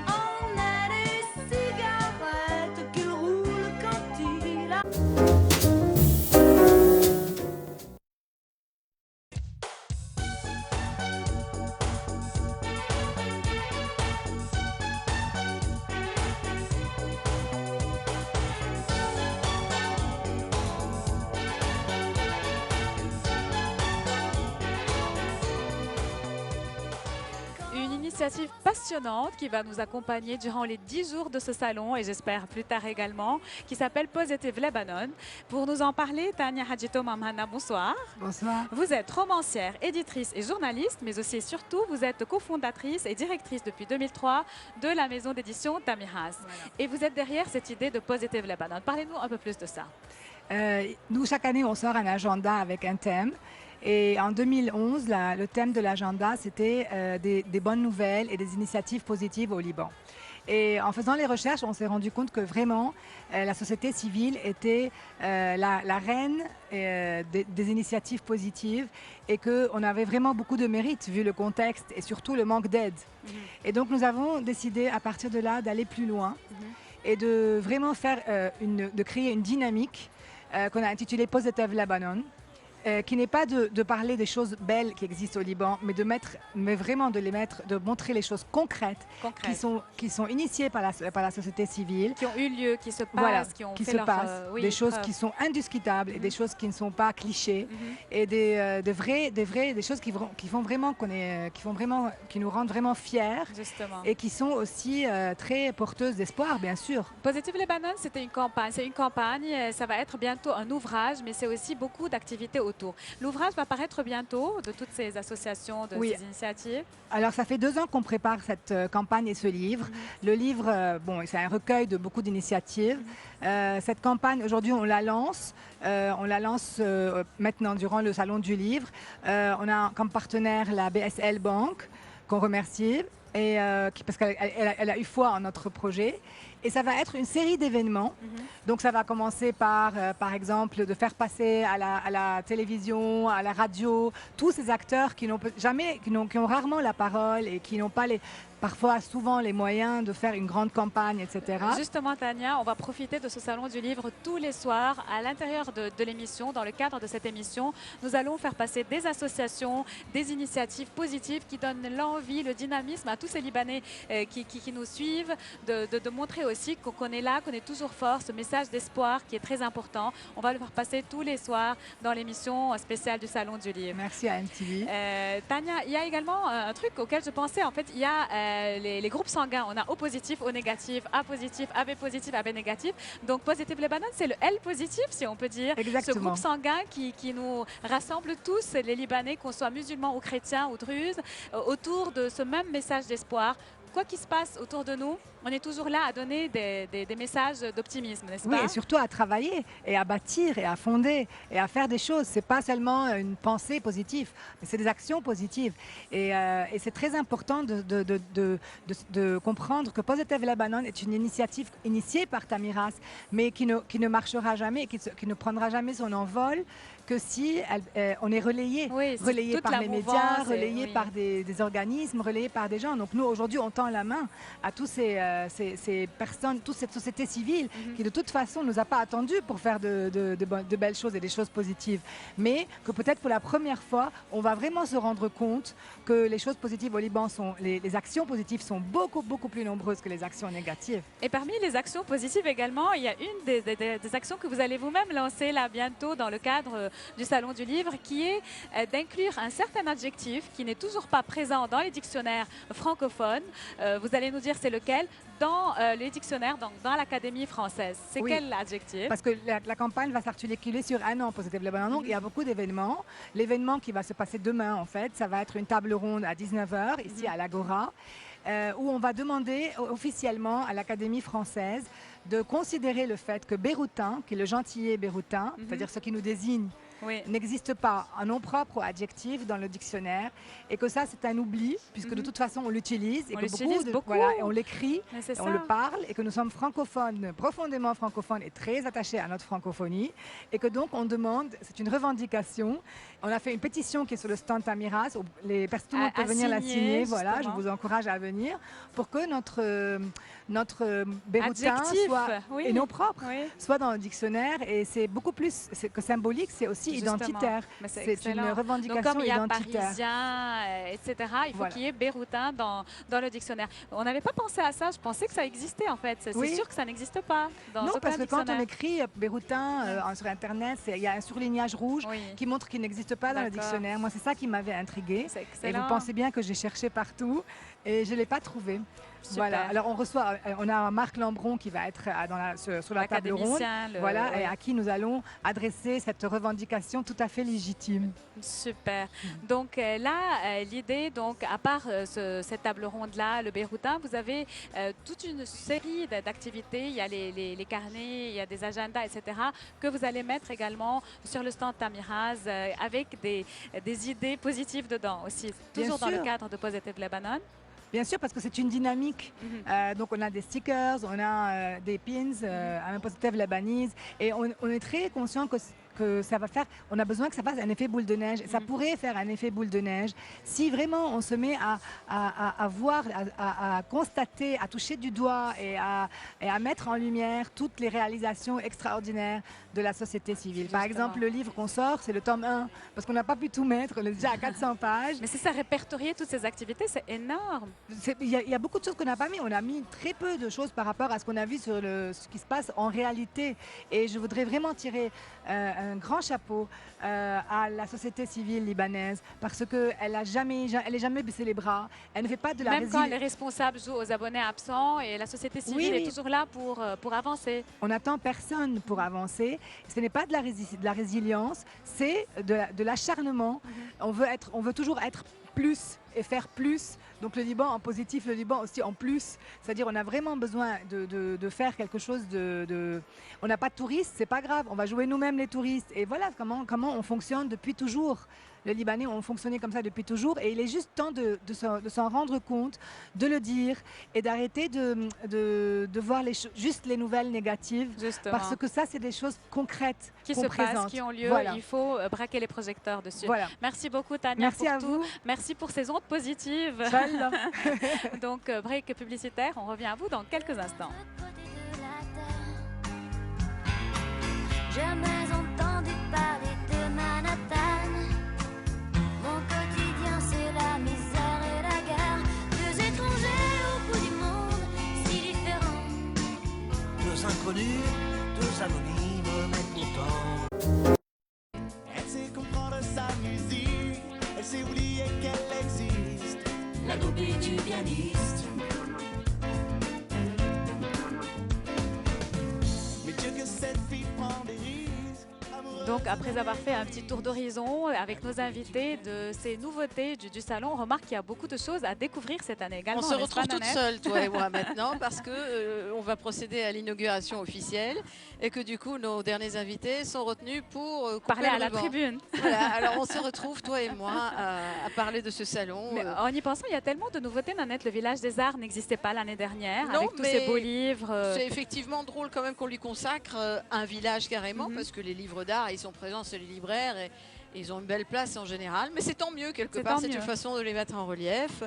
On a des cigarettes qui roulent quand il a... Une initiative passionnante qui va nous accompagner durant les 10 jours de ce salon et j'espère plus tard également, qui s'appelle Positive Lebanon. Pour nous en parler, Tania Hadjito Mamhana, bonsoir. Bonsoir. Vous êtes romancière, éditrice et journaliste, mais aussi et surtout, vous êtes cofondatrice et directrice depuis 2003 de la maison d'édition Tamihas. Voilà. Et vous êtes derrière cette idée de Positive Lebanon. Parlez-nous un peu plus de ça. Nous, chaque année, on sort un agenda avec un thème. Et en 2011, le thème de l'agenda, c'était des bonnes nouvelles et des initiatives positives au Liban. Et en faisant les recherches, on s'est rendu compte que vraiment, la société civile était la reine des initiatives positives et qu'on avait vraiment beaucoup de mérite vu le contexte et surtout le manque d'aide. Et donc nous avons décidé à partir de là d'aller plus loin et de vraiment faire de créer une dynamique qu'on a intitulée Positive Lebanon. Qui n'est pas de parler des choses belles qui existent au Liban, mais vraiment de montrer les choses concrètes. Qui sont initiées par la société civile. Qui ont eu lieu, qui se passent, voilà, qui ont qui fait se leur, passent, des choses qui sont indiscutables et des choses qui ne sont pas clichés et des choses qui nous rendent vraiment fiers. Justement. Et qui sont aussi très porteuses d'espoir, bien sûr. Positive Lebanon, c'était une campagne. C'est une campagne, ça va être bientôt un ouvrage, mais c'est aussi beaucoup d'activités autour. L'ouvrage va paraître bientôt de toutes ces associations, de ces initiatives. Alors, ça fait 2 ans qu'on prépare cette campagne et ce livre. Le livre, c'est un recueil de beaucoup d'initiatives. Cette campagne, aujourd'hui, on la lance. Maintenant durant le Salon du Livre. On a comme partenaire la BSL Bank, qu'on remercie. Parce qu'elle a eu foi en notre projet. Et ça va être une série d'événements. Donc ça va commencer par exemple, de faire passer à la télévision, à la radio, tous ces acteurs qui ont rarement la parole et qui n'ont pas souvent les moyens de faire une grande campagne, etc. Justement, Tania, on va profiter de ce Salon du Livre tous les soirs à l'intérieur de l'émission. Dans le cadre de cette émission, nous allons faire passer des associations, des initiatives positives qui donnent l'envie, le dynamisme à tous ces Libanais qui nous suivent, de montrer aussi qu'on est là, qu'on est toujours fort, ce message d'espoir qui est très important. On va le faire passer tous les soirs dans l'émission spéciale du Salon du Livre. Merci à MTV. Tania, il y a également un truc auquel je pensais. En fait, il y a les groupes sanguins. On a O positif, O négatif, A positif, AB positif, AB négatif. Donc Positive Lebanon, c'est le L positif, si on peut dire. Exactement. Ce groupe sanguin qui nous rassemble tous, les Libanais, qu'on soit musulmans ou chrétiens ou druzes, autour de ce même message d'espoir. Quoi qu'il se passe autour de nous, on est toujours là à donner des messages d'optimisme, n'est-ce pas? Oui, et surtout à travailler et à bâtir et à fonder et à faire des choses. C'est pas seulement une pensée positive, mais c'est des actions positives. Et c'est très important de comprendre que Positive Lebanon est une initiative initiée par Tamiras, mais qui ne marchera jamais, qui ne prendra jamais son envol que si on est relayé par les médias, relayé par des organismes, relayé par des gens. Donc nous, aujourd'hui, on tend la main à tous ces personnes, toute cette société civile qui, de toute façon, ne nous a pas attendus pour faire de belles choses et des choses positives. Mais que peut-être pour la première fois, on va vraiment se rendre compte que les choses positives au Liban, les actions positives sont beaucoup, beaucoup plus nombreuses que les actions négatives. Et parmi les actions positives également, il y a une des actions que vous allez vous-même lancer là bientôt dans le cadre du Salon du Livre, qui est d'inclure un certain adjectif qui n'est toujours pas présent dans les dictionnaires francophones. Vous allez nous dire c'est lequel dans les dictionnaires, donc dans l'Académie française. C'est quel adjectif? Parce que la campagne va s'articuler sur un an Positive Lebanon. Donc il y a beaucoup d'événements. L'événement qui va se passer demain, en fait, ça va être une table ronde à 19h ici à l'Agora. Où on va demander officiellement à l'Académie française de considérer le fait que Béroutin, qui est le gentillet Béroutin, c'est-à-dire ce qui nous désigne, n'existe pas un nom propre ou adjectif dans le dictionnaire et que ça c'est un oubli puisque de toute façon on l'utilise et et on l'écrit, on le parle et que nous sommes francophones, profondément francophones et très attachés à notre francophonie et que donc on demande, c'est une revendication, on a fait une pétition qui est sur le stand Tamiras, tout le monde peut venir la signer, voilà, je vous encourage à venir pour que notre Béroutin soit, et non propre, soit dans le dictionnaire et c'est beaucoup plus que symbolique, c'est aussi identitaire. C'est une revendication donc, comme il y a identitaire. Parisien, etc., il faut qu'il y ait Béroutin dans le dictionnaire. On n'avait pas pensé à ça, je pensais que ça existait en fait. C'est sûr que ça n'existe pas dans non, aucun parce que dictionnaire. quand on écrit Béroutin sur Internet, il y a un surlignage rouge qui montre qu'il n'existe pas dans le dictionnaire. Moi, c'est ça qui m'avait intriguée. Et vous pensez bien que j'ai cherché partout et je ne l'ai pas trouvé. Voilà. Alors on a Marc Lambron qui va être sur la table ronde, et à qui nous allons adresser cette revendication revendication tout à fait légitime. Super. Donc là, l'idée, donc à part cette table ronde-là, le Beyroutin, vous avez toute une série d'activités. Il y a les carnets, il y a des agendas, etc. que vous allez mettre également sur le stand Tamiraz avec des idées positives dedans aussi. Toujours dans le cadre de Positive Lebanon. Bien sûr, parce que c'est une dynamique. Donc, on a des stickers, on a des pins, un Positive Lebanese. Et on est très conscient que ça va faire, on a besoin que ça fasse un effet boule de neige. Et ça pourrait faire un effet boule de neige si vraiment on se met à voir, à constater, à toucher du doigt et à mettre en lumière toutes les réalisations extraordinaires de la société civile. Justement. Par exemple, le livre qu'on sort, c'est le tome 1, parce qu'on n'a pas pu tout mettre, on est déjà à 400 pages. Mais c'est ça, répertorier toutes ces activités, c'est énorme. Il y a beaucoup de choses qu'on n'a pas mis. On a mis très peu de choses par rapport à ce qu'on a vu sur ce qui se passe en réalité. Et je voudrais vraiment tirer un grand chapeau à la société civile libanaise parce qu'elle n'a jamais baissé les bras. Elle ne fait pas de la Même quand les responsables jouent aux abonnés absents et la société civile est toujours là pour avancer. On n'attend personne pour avancer. Ce n'est pas de la résilience, c'est de l'acharnement. On veut toujours être plus et faire plus. Donc le Liban en positif, le Liban aussi en plus. C'est-à-dire on a vraiment besoin de faire quelque chose On n'a pas de touristes, c'est pas grave. On va jouer nous-mêmes les touristes. Et voilà comment on fonctionne depuis toujours. Les Libanais ont fonctionné comme ça depuis toujours. Et il est juste temps de s'en rendre compte, de le dire et d'arrêter de voir juste les nouvelles négatives. Justement. Parce que ça, c'est des choses concrètes qui se passent, qui ont lieu. Voilà. Il faut braquer les projecteurs dessus. Voilà. Merci beaucoup, Tania. Merci à vous. Merci pour ces ondes positives. Donc, break publicitaire. On revient à vous dans quelques instants. Jamais entendu parler de Manhattan. Mon quotidien, c'est la misère et la guerre. Deux étrangers au bout du monde, si différents. Deux inconnus, deux anonymes, mais pourtant. Elle sait comprendre sa musique, elle sait oublier qu'elle existe. La dopée du pianiste. Mais Dieu que cette fille prend des risques. Donc, après avoir fait un petit tour d'horizon avec nos invités de ces nouveautés du salon, on remarque qu'il y a beaucoup de choses à découvrir cette année également. On se retrouve toutes seules, toi et moi, maintenant, parce que on va procéder à l'inauguration officielle et que du coup, nos derniers invités sont retenus pour parler à la tribune. Voilà, alors on se retrouve, toi et moi, à parler de ce salon. Mais en y pensant, il y a tellement de nouveautés, Nanette. Le village des arts n'existait pas l'année dernière, Non, avec tous ces beaux livres. C'est effectivement drôle quand même qu'on lui consacre un village carrément, parce que les livres d'art, ils sont présents chez les libraires et ils ont une belle place en général. Mais c'est tant mieux quelque part, c'est une façon de les mettre en relief.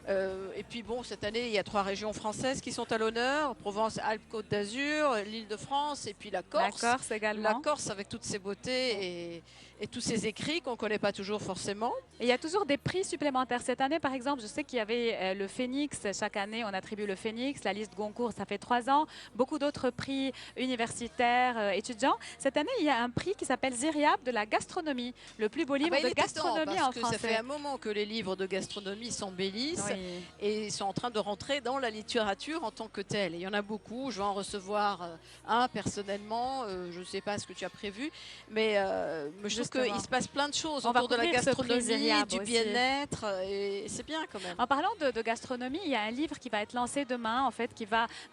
Et puis bon, cette année, il y a 3 régions françaises qui sont à l'honneur. Provence, Alpes, Côte d'Azur, l'Île-de-France et puis la Corse. La Corse également. La Corse avec toutes ses beautés et tous ses écrits qu'on ne connaît pas toujours forcément. Et il y a toujours des prix supplémentaires. Cette année, par exemple, je sais qu'il y avait le Phénix. Chaque année, on attribue le Phénix. La liste Goncourt, ça fait 3 ans. Beaucoup d'autres prix universitaires, étudiants. Cette année, il y a un prix qui s'appelle Ziriab de la gastronomie. Le plus beau livre de gastronomie en français. Ça fait un moment que les livres de gastronomie s'embellissent. Oui. Et ils sont en train de rentrer dans la littérature en tant que telle. Et il y en a beaucoup. Je vais en recevoir un personnellement. Je ne sais pas ce que tu as prévu, mais je trouve qu'il se passe plein de choses autour de la gastronomie, du bien-être, et c'est bien quand même. En parlant de gastronomie, il y a un livre qui va être lancé demain, en fait,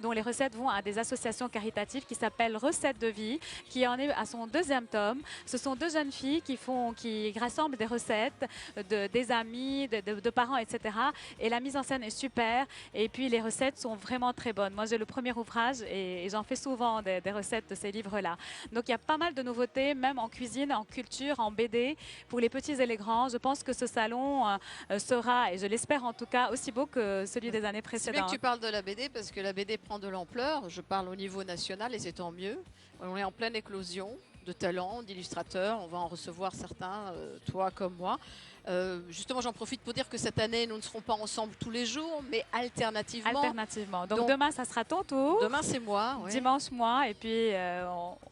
dont les recettes vont à des associations caritatives, qui s'appelle Recettes de vie, qui en est à son 2e tome. Ce sont 2 jeunes filles qui rassemblent des recettes des amis, de parents, etc. Et la mise en scène est super. Et puis les recettes sont vraiment très bonnes. Moi, j'ai le premier ouvrage et j'en fais souvent des recettes de ces livres-là. Donc, il y a pas mal de nouveautés, même en cuisine, en culture, en BD, pour les petits et les grands. Je pense que ce salon sera, et je l'espère en tout cas, aussi beau que celui des années précédentes. C'est bien que tu parles de la BD parce que la BD prend de l'ampleur. Je parle au niveau national et c'est tant mieux. On est en pleine éclosion de talents, d'illustrateurs. On va en recevoir certains, toi comme moi. Justement, j'en profite pour dire que cette année, nous ne serons pas ensemble tous les jours, mais alternativement. Alternativement. Donc demain, ça sera ton tour. Demain, c'est moi. Ouais. Dimanche, moi. Et puis,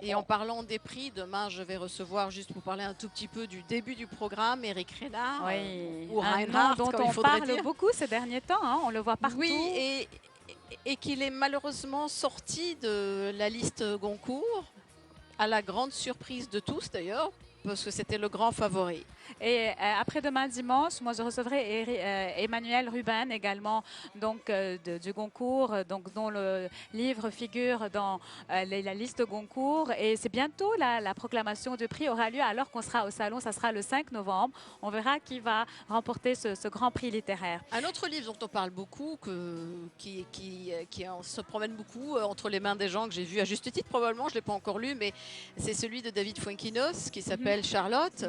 Et en parlant des prix, demain, je vais recevoir, juste pour parler un tout petit peu du début du programme, Éric Reynard. Oui. Ou Reinhardt, dont on parle dire. beaucoup ces derniers temps. Hein. On le voit partout. Oui, et qu'il est malheureusement sorti de la liste Goncourt, à la grande surprise de tous d'ailleurs. parce que c'était le grand favori. Et après-demain dimanche, moi je recevrai Emmanuel Ruben également, donc du Goncourt, donc dont le livre figure dans la liste Goncourt. Et c'est bientôt la proclamation du prix aura lieu alors qu'on sera au salon. Ça sera le 5 novembre. On verra qui va remporter ce grand prix littéraire. Un autre livre dont on parle beaucoup, qui se promène beaucoup entre les mains des gens, que j'ai vu à juste titre probablement, je ne l'ai pas encore lu, mais c'est celui de David Fuenquinos qui s'appelle Charlotte.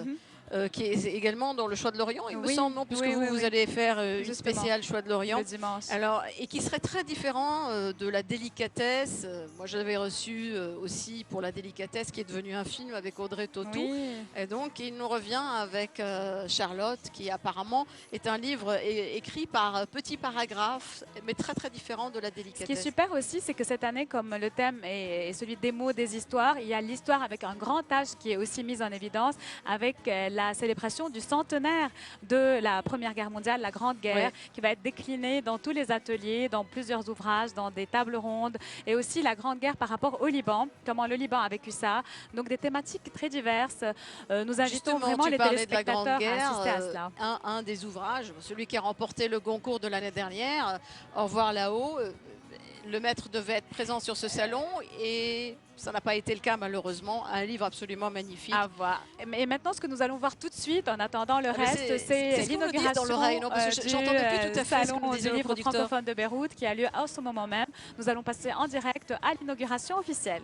Qui est également dans le Choix de l'Orient, il me semble, non, puisque vous allez faire une spéciale Choix de l'Orient. Le dimanche. Alors, et qui serait très différent de la délicatesse. Moi, j'avais reçu aussi pour la délicatesse, qui est devenu un film avec Audrey Tautou. Et donc, il nous revient avec Charlotte, qui apparemment est un livre écrit par petits paragraphes, mais très très différent de la délicatesse. Ce qui est super aussi, c'est que cette année, comme le thème est celui des mots, des histoires, il y a l'histoire avec un grand H qui est aussi mise en évidence, avec la célébration du centenaire de la Première Guerre mondiale, la Grande Guerre, qui va être déclinée dans tous les ateliers, dans plusieurs ouvrages, dans des tables rondes, et aussi la Grande Guerre par rapport au Liban, comment le Liban a vécu ça. Donc des thématiques très diverses. Nous invitons Justement, vraiment les téléspectateurs à assister à cela. Un des ouvrages, celui qui a remporté le Goncourt de l'année dernière, Au revoir là-haut. Le maître devait être présent sur ce salon et ça n'a pas été le cas malheureusement. Un livre absolument magnifique. À voir. Et maintenant, ce que nous allons voir tout de suite, en attendant le reste, c'est l'inauguration du salon du livre francophone de Beyrouth qui a lieu à ce moment même. Nous allons passer en direct à l'inauguration officielle.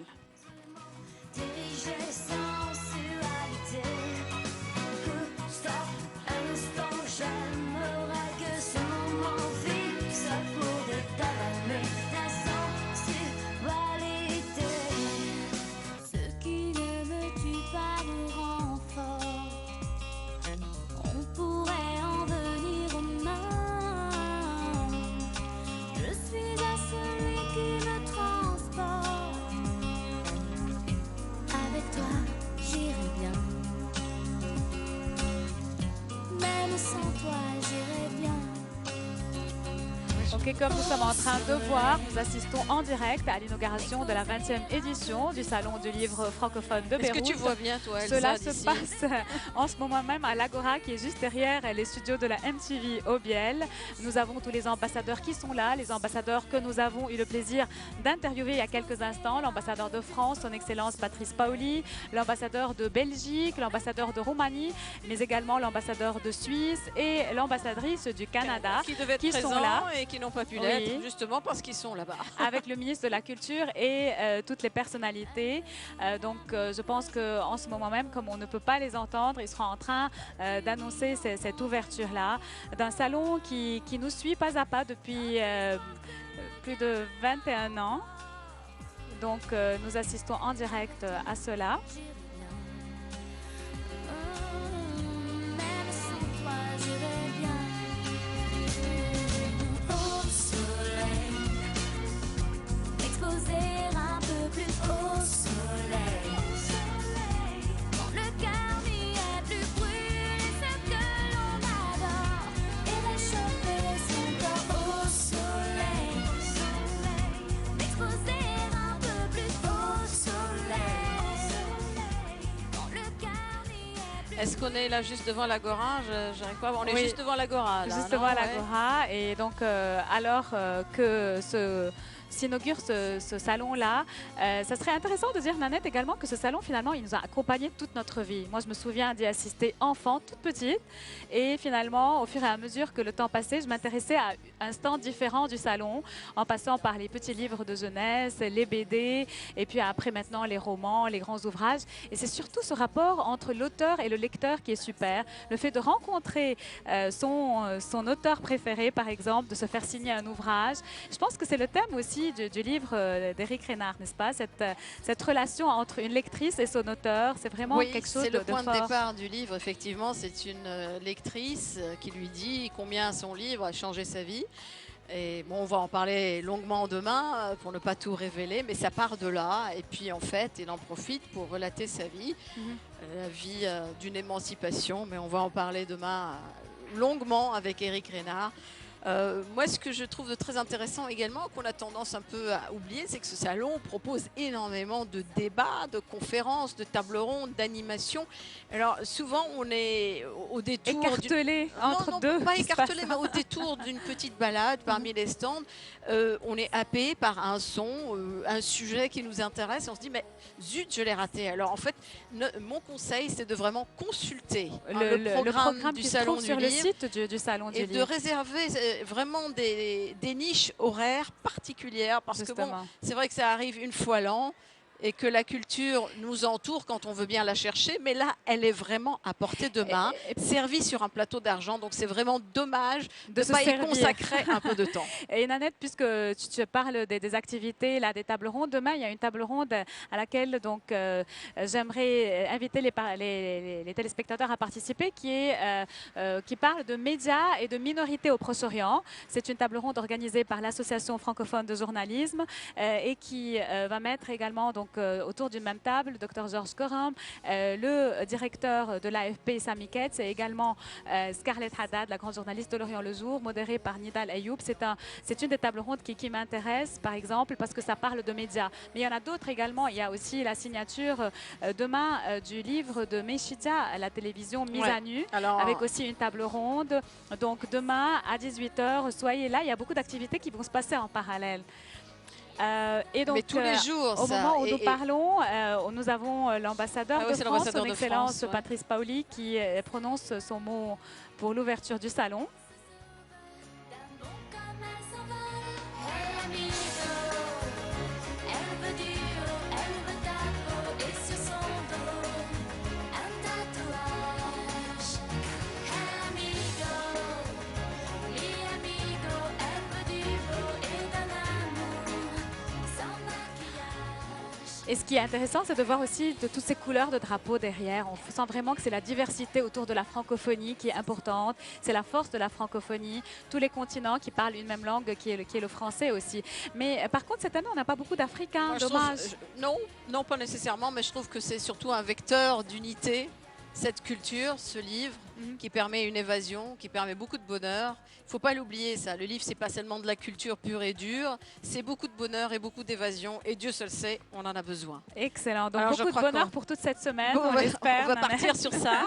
Et comme nous sommes en train de voir, nous assistons en direct à l'inauguration de la 20e édition du Salon du livre francophone de Beyrouth. Est-ce que tu vois bien, toi, Elsa, Cela se passe en ce moment même à l'Agora, qui est juste derrière les studios de la MTV au Biel. Nous avons tous les ambassadeurs qui sont là, les ambassadeurs que nous avons eu le plaisir d'interviewer il y a quelques instants. L'ambassadeur de France, son Excellence Patrice Paoli, l'ambassadeur de Belgique, l'ambassadeur de Roumanie, mais également l'ambassadeur de Suisse et l'ambassadrice du Canada qui devaient être sont là et qui n'ont pas pu l'être, justement parce qu'ils sont là-bas. Avec le ministre de la Culture et toutes les personnalités. Donc je pense qu'en ce moment même, comme on ne peut pas les entendre, ils seront en train d'annoncer cette ouverture-là d'un salon qui nous suit pas à pas depuis plus de 21 ans. Donc nous assistons en direct à cela. Un peu plus au soleil, quand le cœur n'y est plus brûlé, ce que l'on adore, et réchauffer son corps au soleil, m'exposer un peu plus au soleil, quand le cœur n'y est plus. Est-ce qu'on est là juste devant l'Agora? J'arrive pas. On est juste devant l'Agora. Juste devant l'Agora, et donc alors que s'inaugure ce salon-là. Ça serait intéressant de dire, Nanette, également, que ce salon, finalement, il nous a accompagnés toute notre vie. Moi, je me souviens d'y assister enfant, toute petite. Et finalement, au fur et à mesure que le temps passait, je m'intéressais à un stand différent du salon, en passant par les petits livres de jeunesse, les BD, et puis après, maintenant, les romans, les grands ouvrages. Et c'est surtout ce rapport entre l'auteur et le lecteur qui est super. Le fait de rencontrer son auteur préféré, par exemple, de se faire signer un ouvrage. Je pense que c'est le thème aussi du livre d'Éric Rénard, n'est-ce pas? Cette relation entre une lectrice et son auteur, c'est vraiment quelque chose de fort. C'est le point de départ du livre, effectivement. C'est une lectrice qui lui dit combien son livre a changé sa vie. Et bon, on va en parler longuement demain pour ne pas tout révéler, mais ça part de là. Et puis en fait, il en profite pour relater sa vie, la vie d'une émancipation. Mais on va en parler demain longuement avec Éric Rénard. Moi, ce que je trouve de très intéressant également, qu'on a tendance un peu à oublier, c'est que ce salon propose énormément de débats, de conférences, de tables rondes, d'animations. Alors souvent, on est au détour... Écartelé entre non, deux. pas qui se écartelé, passent. mais au détour d'une petite balade parmi les stands. On est happé par un son, un sujet qui nous intéresse, et on se dit, mais zut, je l'ai raté. Alors en fait, mon conseil, c'est de vraiment consulter le programme du qui se Salon trouve du sur le Livre site du Salon du et de Livre. réserver vraiment des niches horaires particulières, parce que bon, Justement. c'est vrai que ça arrive une fois l'an et que la culture nous entoure quand on veut bien la chercher, mais là, elle est vraiment à portée de main, servie sur un plateau d'argent, donc c'est vraiment dommage de ne se pas y servir. consacrer un peu de temps. Et Nanette, puisque tu parles des activités, là, des tables rondes, demain, il y a une table ronde à laquelle donc, j'aimerais inviter les téléspectateurs à participer, qui parle de médias et de minorités au Proche-Orient. C'est une table ronde organisée par l'Association francophone de journalisme et qui va mettre également donc, autour d'une même table Dr Georges Coram, le directeur de l'AFP Sami Ketz, et également Scarlett Haddad, la grande journaliste de L'Orient le Jour, modérée par Nidal Ayoub. C'est une des tables rondes qui m'intéresse, par exemple, parce que ça parle de médias. Mais il y en a d'autres également. Il y a aussi la signature demain du livre de Meshitia à la télévision Mise à nu, avec aussi une table ronde. Donc demain à 18h, soyez là. Il y a beaucoup d'activités qui vont se passer en parallèle. Et donc, mais tous les jours, au ça. moment où nous parlons, nous avons l'ambassadeur de c'est France, l'ambassadeur son de Excellence France, ouais. Patrice Paoli, qui prononce son mot pour l'ouverture du salon. Elle veut du haut, elle veut ta peau et sur son dos un tatouage. Amigo, mi amigo, elle veut du beau et d'un amour sans maquillage. Et ce qui est intéressant, c'est de voir aussi de toutes ces couleurs de drapeaux derrière. On sent vraiment que c'est la diversité autour de la francophonie qui est importante. C'est la force de la francophonie. Tous les continents qui parlent une même langue, qui est le français aussi. Mais par contre, cette année, on n'a pas beaucoup d'Africains. Moi, je Dommage. non, pas nécessairement, mais je trouve que c'est surtout un vecteur d'unité, cette culture, ce livre, qui permet une évasion, qui permet beaucoup de bonheur. Il ne faut pas l'oublier, ça. Le livre, c'est pas seulement de la culture pure et dure, c'est beaucoup de bonheur et beaucoup d'évasion. Et Dieu seul sait, on en a besoin. Excellent. Donc, Alors, beaucoup de bonheur pour toute cette semaine, Bon, on l'espère. on va partir sur ça.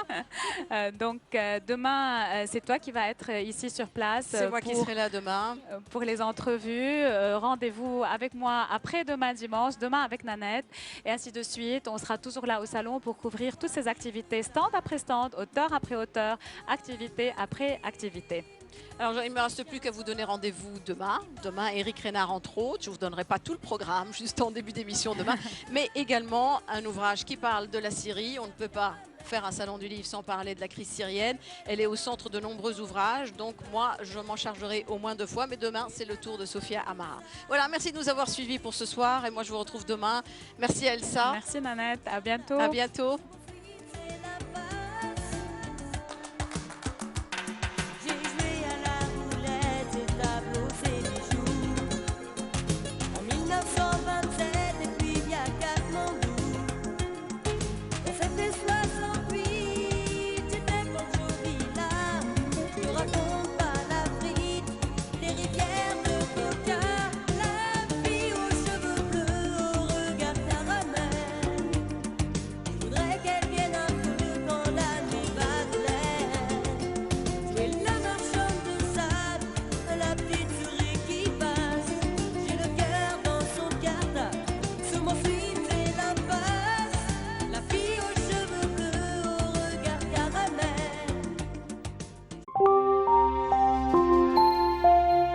Donc, demain, c'est toi qui vas être ici sur place. C'est moi qui serai là demain. Pour les entrevues. Rendez-vous avec moi après-demain dimanche, demain avec Nanette, et ainsi de suite. On sera toujours là au salon pour couvrir toutes ces activités, stand après stand, auteur après auteur, activité après activité. Alors, il ne me reste plus qu'à vous donner rendez-vous demain. Demain, Éric Reynard, entre autres. Je ne vous donnerai pas tout le programme, juste en début d'émission demain. Mais également un ouvrage qui parle de la Syrie. On ne peut pas faire un salon du livre sans parler de la crise syrienne. Elle est au centre de nombreux ouvrages. Donc, moi, je m'en chargerai au moins 2 fois. Mais demain, c'est le tour de Sophia Amara. Voilà, merci de nous avoir suivis pour ce soir. Et moi, je vous retrouve demain. Merci à Elsa. Merci Nanette. À bientôt. À bientôt.